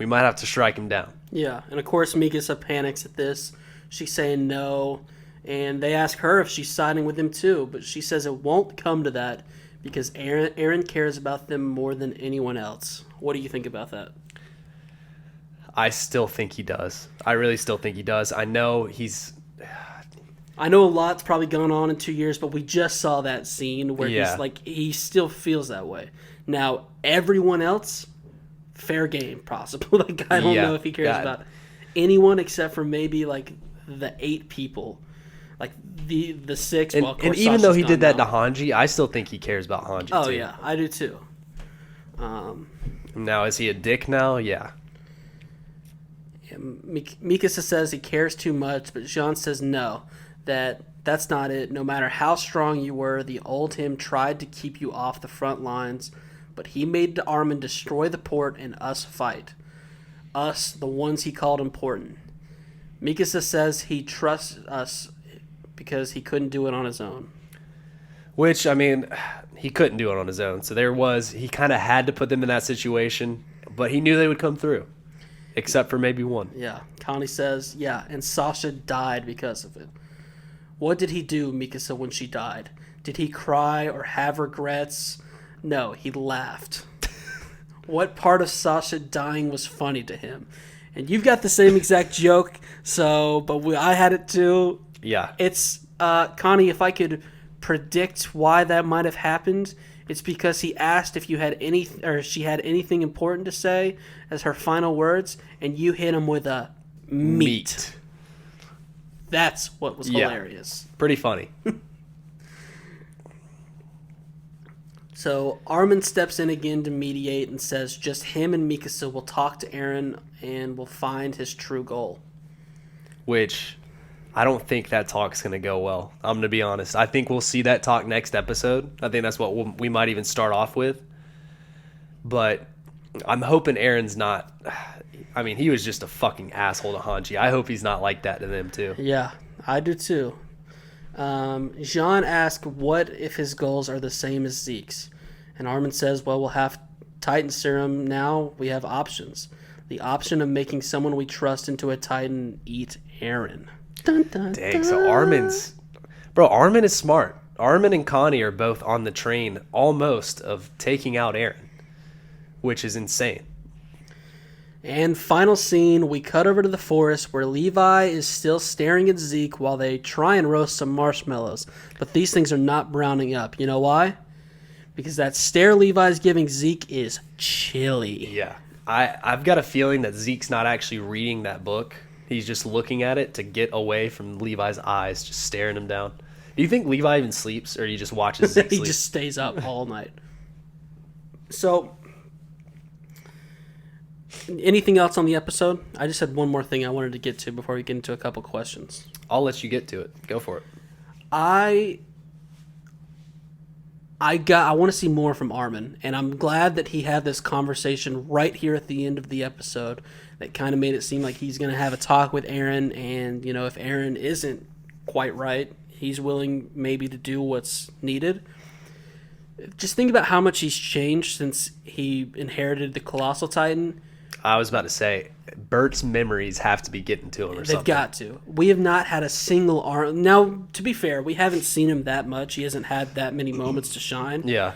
might have to strike him down. Yeah, and of course, Mikasa panics at this. She's saying no. And they ask her if she's siding with him too, but she says it won't come to that because Aaron cares about them more than anyone else. What do you think about that? I still think he does. I really still think he does. I know a lot's probably gone on in 2 years, but we just saw that scene where he's like, he still feels that way. Now, everyone else, fair game, possible. Like, I don't know if he cares about anyone except for maybe like the 8 people. Like the 6, and, well, of course, and even Sasha's though he did that now. to Hanji, I still think he cares about Hanji too. Oh yeah, I do too. Now is he a dick now? Yeah. Mikasa says he cares too much, but Jean says no, that's not it. No matter how strong you were, the old him tried to keep you off the front lines, but he made Armin destroy the port and us fight. Us, the ones he called important. Mikasa says he trusts us because he couldn't do it on his own. Which, I mean, he couldn't do it on his own. So he kind of had to put them in that situation, but he knew they would come through. Except for maybe one. Yeah. Connie says, yeah, and Sasha died because of it. What did he do, Mikasa, when she died? Did he cry or have regrets? No, he laughed. What part of Sasha dying was funny to him? And you've got the same exact joke, but I had it too. Yeah. It's, Connie, if I could predict why that might have happened, it's because he asked if she had anything important to say as her final words, and you hit him with a meat. That's what was hilarious. Pretty funny. So Armin steps in again to mediate and says just him and Mikasa will talk to Aaron and will find his true goal. Which I don't think that talk's going to go well. I'm going to be honest. I think we'll see that talk next episode. I think that's what we might even start off with. But I'm hoping Aaron's not... I mean, he was just a fucking asshole to Hanji. I hope he's not like that to them, too. Yeah, I do, too. Jean asks what if his goals are the same as Zeke's. And Armin says, well, we'll have Titan Serum now. We have options. The option of making someone we trust into a Titan eat Aaron. Dun, dun, Dang, dun. so Armin is smart. Armin and Connie are both on the train almost of taking out Aaron, which is insane. And final scene, we cut over to the forest where Levi is still staring at Zeke while they try and roast some marshmallows. But these things are not browning up. You know why? Because that stare Levi's giving Zeke is chilly. Yeah. I've got a feeling that Zeke's not actually reading that book. He's just looking at it to get away from Levi's eyes, just staring him down. Do you think Levi even sleeps, or he just watches Zeke sleep? He just stays up all night. So... anything else on the episode? I just had one more thing I wanted to get to before we get into a couple questions. I'll let you get to it. Go for it. I want to see more from Armin, and I'm glad that he had this conversation right here at the end of the episode that kind of made it seem like he's going to have a talk with Aaron, and, if Aaron isn't quite right, he's willing maybe to do what's needed. Just think about how much he's changed since he inherited the Colossal Titan. I was about to say, Bert's memories have to be getting to him or They've something. got to. We have not had a single arm. Now, to be fair, we haven't seen him that much. He hasn't had that many moments to shine. Yeah.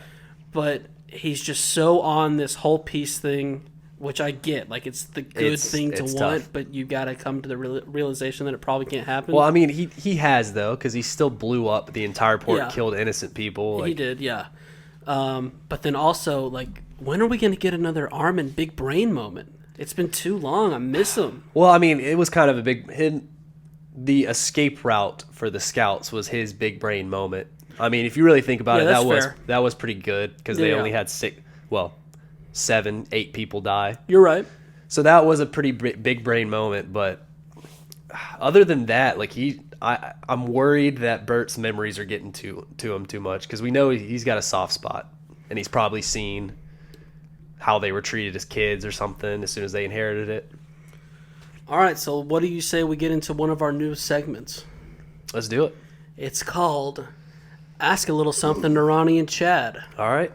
But he's just so on this whole piece thing, which I get. Like, it's the good thing to want, tough. but you got to come to the realization that it probably can't happen. Well, I mean, he has, though, because he still blew up the entire port, Yeah. killed innocent people. He did, yeah. But then also, like, when are we going to get another arm and big brain moment? It's been too long. I miss him. Well, I mean, it was kind of a the escape route for the scouts was his big brain moment. I mean, if you really think about it, that's fair. that was pretty good because they Yeah. only had 7, 8 people die. You're right. So that was a pretty big brain moment. But other than that, like I'm worried that Bert's memories are getting to him too much because we know he's got a soft spot and he's probably seen how they were treated as kids or something as soon as they inherited it. All right, so what do you say we get into one of our new segments? Let's do it. It's called Ask a Little Something to Ronnie and Chad. All right.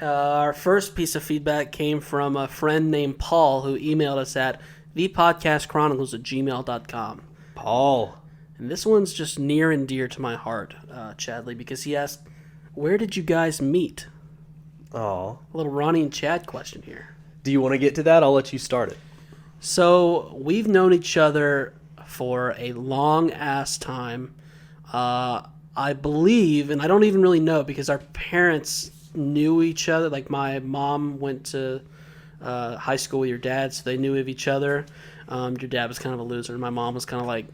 Our first piece of feedback came from a friend named Paul who emailed us at thepodcastchronicles@gmail.com. Paul. And this one's just near and dear to my heart, Chadley, because he asked, where did you guys meet? Oh. A little Ronnie and Chad question here. Do you want to get to that? I'll let you start it. So we've known each other for a long-ass time. I believe, and I don't even really know because our parents knew each other. Like my mom went to high school with your dad, so they knew of each other. Your dad was kind of a loser. My mom was kind of like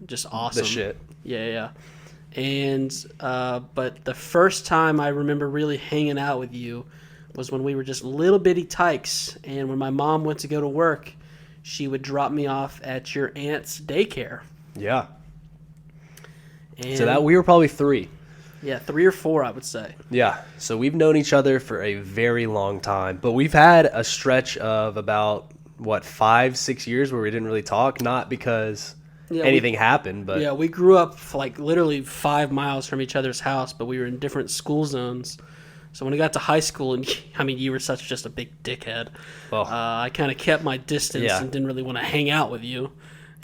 just awesome. The shit. Yeah. And but the first time I remember really hanging out with you was when we were just little bitty tykes, and when my mom went to go to work, she would drop me off at your aunt's daycare. Yeah. And So that we were probably 3. yeah, 3 or 4, I would say. Yeah. So we've known each other for a very long time, but we've had a stretch of about 5-6 years where we didn't really talk, not because anything happened, but Yeah, we grew up like literally 5 miles from each other's house, but we were in different school zones. So when I got to high school, and I mean, you were just a big dickhead. well, I kind of kept my distance Yeah. and didn't really want to hang out with you.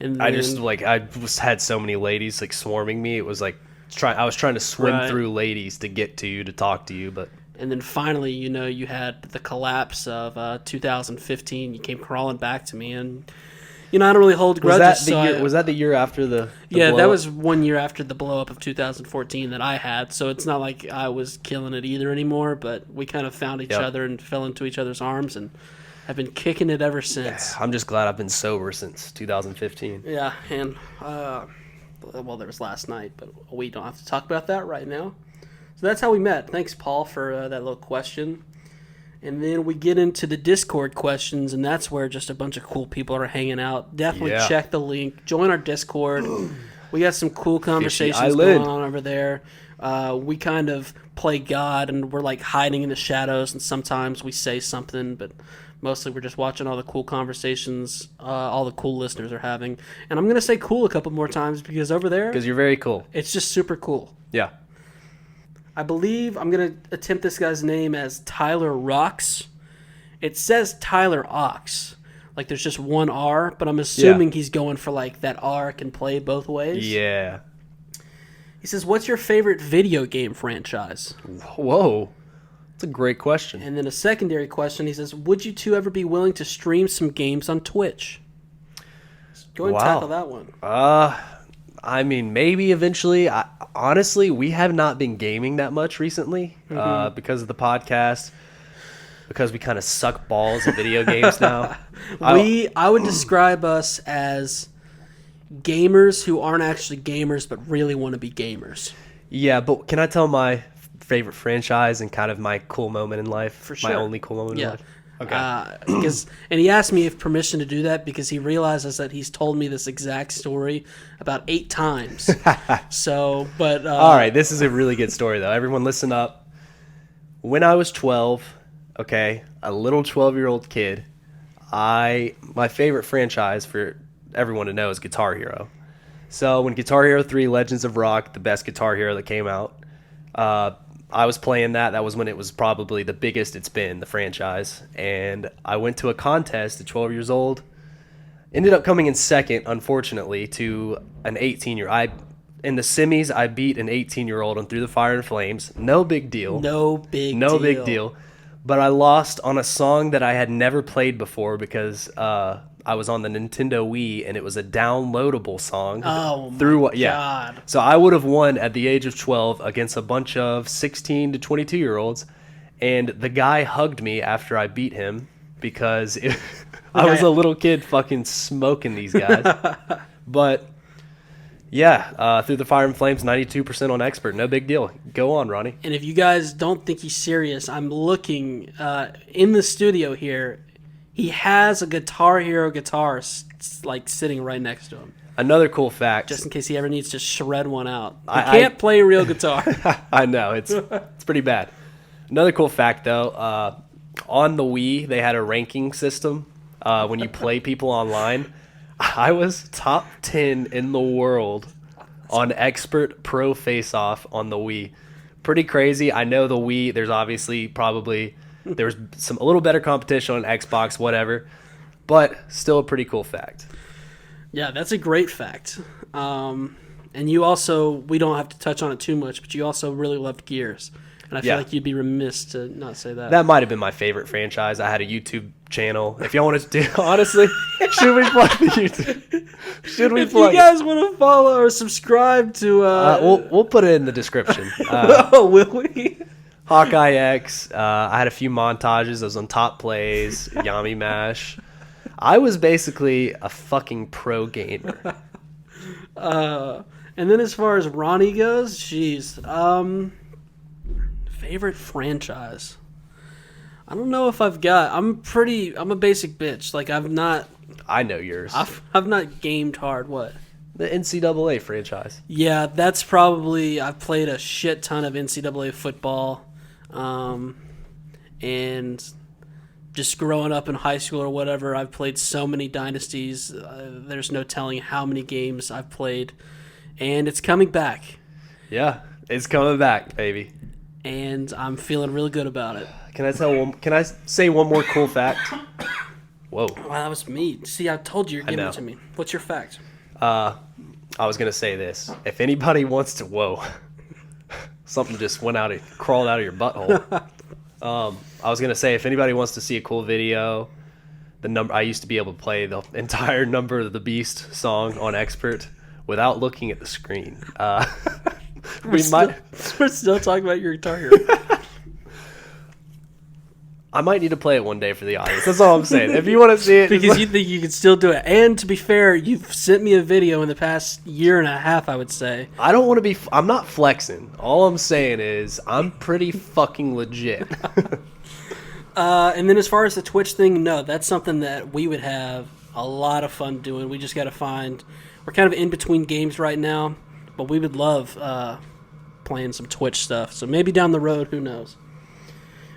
And I then, just had so many ladies like swarming me. It was like I was trying to swim Right. through ladies to get to you to talk to you, but and then finally, you had the collapse of 2015. You came crawling back to me, and I don't really hold grudges. was that the year after the Yeah, blow that up? was 1 year after the blow up of 2014 that I had. So it's not like I was killing it either anymore. But we kind of found each Yep. other and fell into each other's arms, and have been kicking it ever since. I'm just glad I've been sober since 2015. Yeah, and well, there was last night, but we don't have to talk about that right now. So that's how we met. Thanks, Paul, for that little question. And then we get into the Discord questions, and that's where just a bunch of cool people are hanging out. Definitely Yeah. check the link. Join our Discord. We got some cool conversations Island. going on over there. We kind of play God, and we're like hiding in the shadows, and sometimes we say something, but mostly we're just watching all the cool conversations all the cool listeners are having. And I'm going to say cool a couple more times because over there, Because you're very cool. it's just super cool. Yeah. I believe I'm going to attempt this guy's name as Tyler Rocks. It says Tyler Ox. Like there's just one R, but I'm assuming he's going for like that R can play both ways. Yeah. He says, what's your favorite video game franchise? Whoa. That's a great question. And then a secondary question, he says, would you two ever be willing to stream some games on Twitch? Go ahead and tackle that one. I mean, maybe eventually. Honestly, we have not been gaming that much recently because of the podcast. Because we kind of suck balls at video games now. I would describe us as gamers who aren't actually gamers but really want to be gamers. Yeah, but can I tell my favorite franchise and kind of my cool moment in life? For sure. My only cool moment in life? Okay. And he asked me if permission to do that because he realizes that he's told me this exact story about 8 times. So, but all right, this is a really good story though. Everyone, listen up. When I was 12, okay, a little 12-year-old kid, my favorite franchise for everyone to know is Guitar Hero. So when Guitar Hero 3 Legends of Rock, the best Guitar Hero that came out, I was playing that. That was when it was probably the biggest it's been, the franchise. And I went to a contest at 12 years old. Ended up coming in second, unfortunately, to an 18-year-old. In the semis, I beat an 18-year-old on Through the Fire and Flames. No big deal. No big deal. But I lost on a song that I had never played before because I was on the Nintendo Wii, and it was a downloadable song. Oh, my God. So I would have won at the age of 12 against a bunch of 16 to 22-year-olds, and the guy hugged me after I beat him because I was a little kid fucking smoking these guys. But, yeah, Through the Fire and Flames, 92% on Expert. No big deal. Go on, Ronnie. And if you guys don't think he's serious, I'm looking in the studio here. He has a Guitar Hero guitar like sitting right next to him. Another cool fact. Just in case he ever needs to shred one out. He can't play real guitar. I know. It's pretty bad. Another cool fact, though. On the Wii, they had a ranking system when you play people online. I was top 10 in the world on Expert Pro Face-Off on the Wii. Pretty crazy. I know the Wii, there's obviously probably... There was a little better competition on Xbox, whatever, but still a pretty cool fact. Yeah, that's a great fact. And you also, we don't have to touch on it too much, but you also really loved Gears. And I feel like you'd be remiss to not say that. That might have been my favorite franchise. I had a YouTube channel. If y'all want to do, honestly, should we plug the YouTube? Should we plug If you guys want to follow or subscribe to... we'll put it in the description. Oh, will we? Hawkeye X. I had a few montages. I was on Top Plays, Yami Mash. I was basically a fucking pro gamer. And then as far as Ronnie goes, jeez. Favorite franchise? I don't know if I've got... I'm a basic bitch. Like, I know yours. I've not gamed hard. What? The NCAA franchise. Yeah, that's probably... I've played a shit ton of NCAA football. And just growing up in high school or whatever, I've played so many dynasties. There's no telling how many games I've played. And it's coming back. Yeah, it's coming back, baby. And I'm feeling really good about it. Can I say one more cool fact? Whoa. Wow, that was me. See, I told you you're giving it to me. What's your fact? I was going to say this. If anybody wants to... Whoa. Something just crawled out of your butthole. I was going to say, if anybody wants to see a cool video, I used to be able to play the entire Number of the Beast song on Expert without looking at the screen. We're still talking about your Guitar Hero. I might need to play it one day for the audience. That's all I'm saying. If you want to see it, because you think you can still do it. And to be fair, you've sent me a video in the past year and a half, I would say. I don't want to be... I'm not flexing. All I'm saying is I'm pretty fucking legit. And then as far as the Twitch thing, no, that's something that we would have a lot of fun doing. We just got to find... We're kind of in between games right now, but we would love playing some Twitch stuff. So maybe down the road, who knows?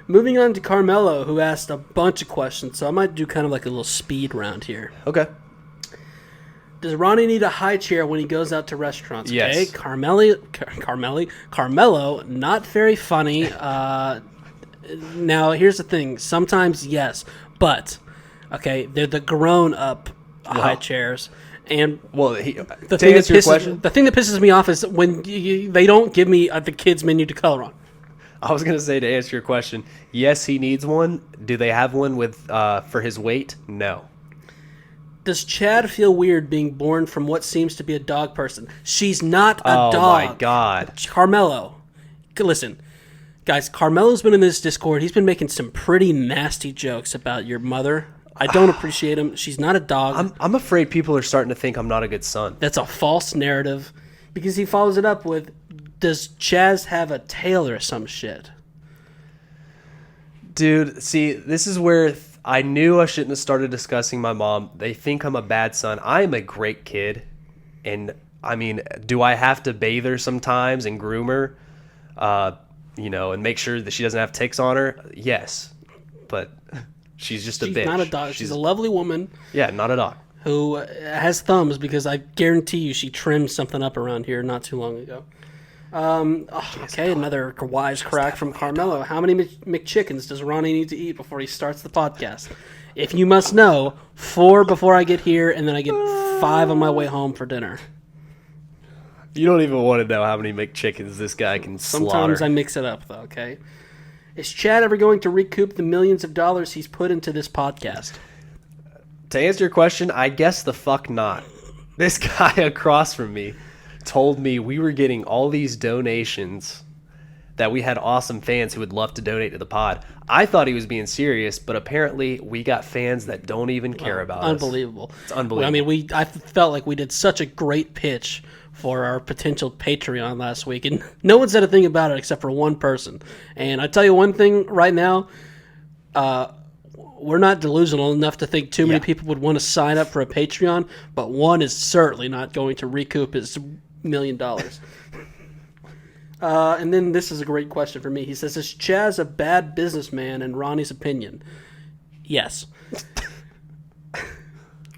Moving on to Carmelo, who asked a bunch of questions, so I might do kind of like a little speed round here. Okay. Does Ronnie need a high chair when he goes out to restaurants? Yes. Okay, Carmelo, not very funny. Now, here's the thing. Sometimes, yes, but, okay, they're the grown-up high chairs. And to answer your question, the thing that pisses me off is when they don't give me the kids' menu to color on. I was going to say, to answer your question, yes, he needs one. Do they have one with for his weight? No. Does Chad feel weird being born from what seems to be a dog person? She's not a dog. Oh, my God. Carmelo. Listen, guys, Carmelo's been in this Discord. He's been making some pretty nasty jokes about your mother. I don't appreciate him. She's not a dog. I'm afraid people are starting to think I'm not a good son. That's a false narrative because he follows it up with, does Chaz have a tail or some shit? Dude, see, this is where I knew I shouldn't have started discussing my mom. They think I'm a bad son. I am a great kid. And, I mean, do I have to bathe her sometimes and groom her? And make sure that she doesn't have ticks on her? Yes. But she's just a bitch. She's not a dog. She's a lovely woman. Yeah, not a dog. Who has thumbs because I guarantee you she trimmed something up around here not too long ago. Okay, another wisecrack from Carmelo. How many McChickens does Ronnie need to eat before he starts the podcast? If you must know, 4 before I get here, and then I get 5 on my way home for dinner. You don't even want to know how many McChickens this guy can slaughter. Sometimes I mix it up, though, okay? Is Chad ever going to recoup the millions of dollars he's put into this podcast? To answer your question, I guess the fuck not. This guy across from me told me we were getting all these donations, that we had awesome fans who would love to donate to the pod. I thought he was being serious, but apparently we got fans that don't even care about us. Unbelievable. It's unbelievable. I mean, I felt like we did such a great pitch for our potential Patreon last week, and no one said a thing about it except for one person. And I tell you one thing right now, we're not delusional enough to think too many people would want to sign up for a Patreon, but one is certainly not going to recoup his $1 million. And then this is a great question for me. He says, is Chaz a bad businessman in Ronnie's opinion? Yes.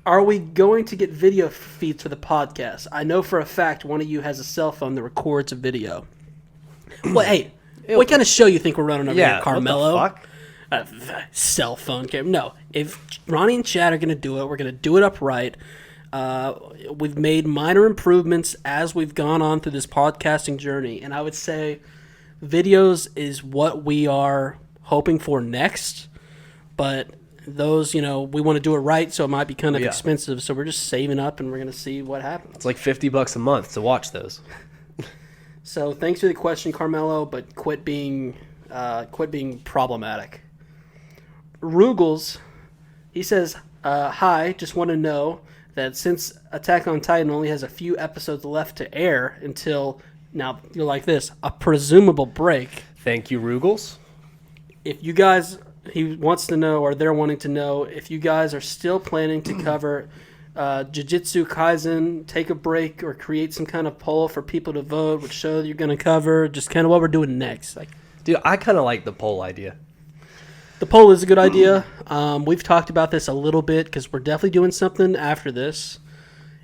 Are we going to get video feeds for the podcast? I know for a fact one of you has a cell phone that records a video. Well, hey, what kind of show you think we're running over here, Carmelo? What the fuck? Cell phone camera. No, if Ronnie and Chad are going to do it, we're going to do it upright. We've made minor improvements as we've gone on through this podcasting journey, and I would say videos is what we are hoping for next, but those, we want to do it right, so it might be kind of expensive, so we're just saving up, and we're going to see what happens. It's like $50 a month to watch those. So thanks for the question, Carmelo, but quit being problematic. Rugels, he says, hi, just want to know that since Attack on Titan only has a few episodes left to air until, now you're like this, a presumable break. Thank you, Rugels. If you guys, he wants to know, or they're wanting to know, if you guys are still planning to cover Jujutsu Kaisen, take a break, or create some kind of poll for people to vote, which show you're going to cover, just kind of what we're doing next. Dude, I kind of like the poll idea. The poll is a good idea. We've talked about this a little bit because we're definitely doing something after this.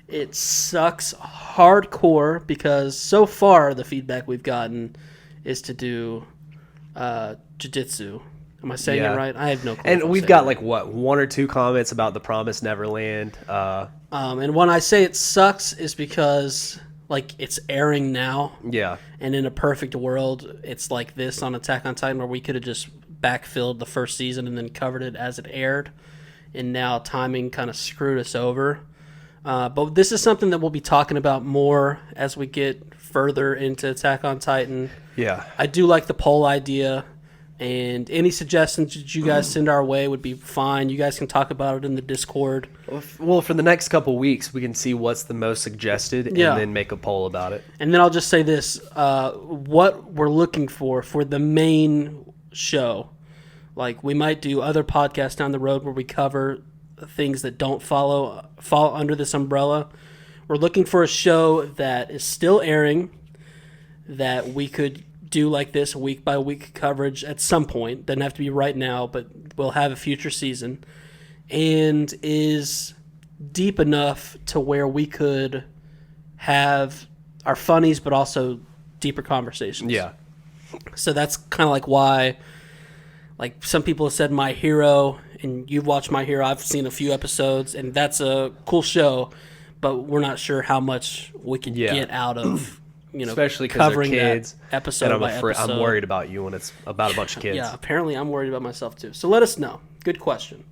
It sucks hardcore because so far the feedback we've gotten is to do Jiu-Jitsu. Am I saying it right? I have no clue. And we've got one or two comments about The Promised Neverland. And when I say it sucks is because it's airing now. Yeah. And in a perfect world, it's like this on Attack on Titan where we could have just backfilled the first season and then covered it as it aired, and now timing kind of screwed us over. But this is something that we'll be talking about more as we get further into Attack on Titan. Yeah. I do like the poll idea, and any suggestions that you guys send our way would be fine. You guys can talk about it in the Discord. Well, for the next couple weeks, we can see what's the most suggested and then make a poll about it. And then I'll just say this, what we're looking for the main show. We might do other podcasts down the road where we cover things that don't fall under this umbrella. We're looking for a show that is still airing, that we could do like this week by week coverage at some point. Doesn't have to be right now, but we'll have a future season, and is deep enough to where we could have our funnies but also deeper conversations. Yeah. So that's kind of why some people have said My Hero, and you've watched My Hero. I've seen a few episodes, and that's a cool show, but we're not sure how much we can get out of, especially covering kids, that episode and by episode. I'm worried about you when it's about a bunch of kids. Yeah, apparently I'm worried about myself too. So let us know. Good question.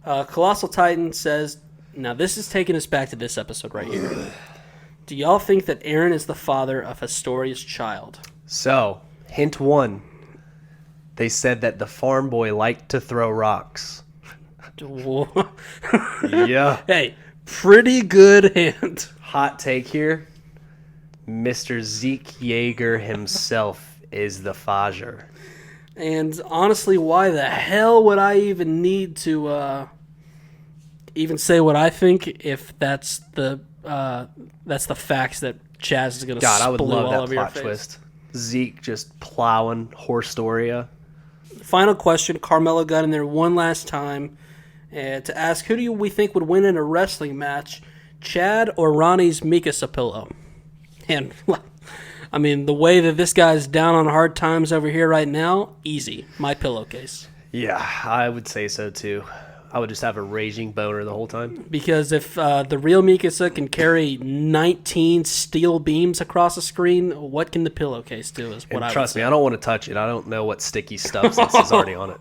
Colossal Titan says, now this is taking us back to this episode right here. Do y'all think that Eren is the father of Historia's child? So, hint one. They said that the farm boy liked to throw rocks. Yeah. Hey, pretty good hint. Hot take here. Mr. Zeke Yeager himself is the Fajer. And honestly, why the hell would I even need to even say what I think if that's the facts that Chaz is going to God, I would all love that over your plot face. twist. Zeke just plowing Horstoria. Final question. Carmelo got in there one last time to ask, who do we think would win in a wrestling match, Chad or Ronnie's Mika Sapillo? And I mean, the way that this guy's down on hard times over here right now, easy. My pillowcase. Yeah, I would say so too. I would just have a raging boner the whole time. Because if the real Mikasa can carry 19 steel beams across a screen, what can the pillowcase do is what And I would trust say. me, I don't want to touch it. I don't know what sticky stuff this is already on it.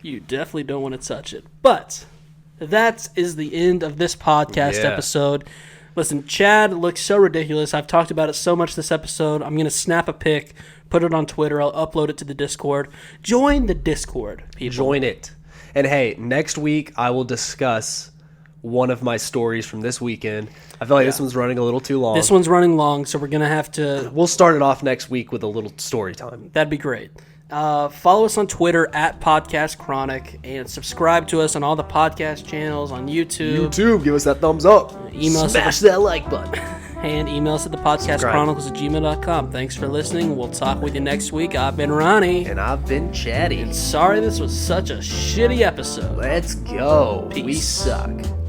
You definitely don't want to touch it. But that is the end of this podcast episode. Listen, Chad looks so ridiculous. I've talked about it so much this episode. I'm going to snap a pic, put it on Twitter. I'll upload it to the Discord. Join the Discord, people. Join it. And hey, next week I will discuss one of my stories from this weekend. I feel like this one's running a little too long. This one's running long, so we're going to have to... We'll start it off next week with a little story time. That'd be great. Follow us on Twitter at Podcast Chronic and subscribe to us on all the podcast channels on YouTube. Give us that thumbs up. Email us Smash that like button. and email us at thepodcastchronicles@gmail.com. Thanks for listening. We'll talk with you next week. I've been Ronnie. And I've been Chatty. Sorry this was such a shitty episode. Let's go. Peace. We suck.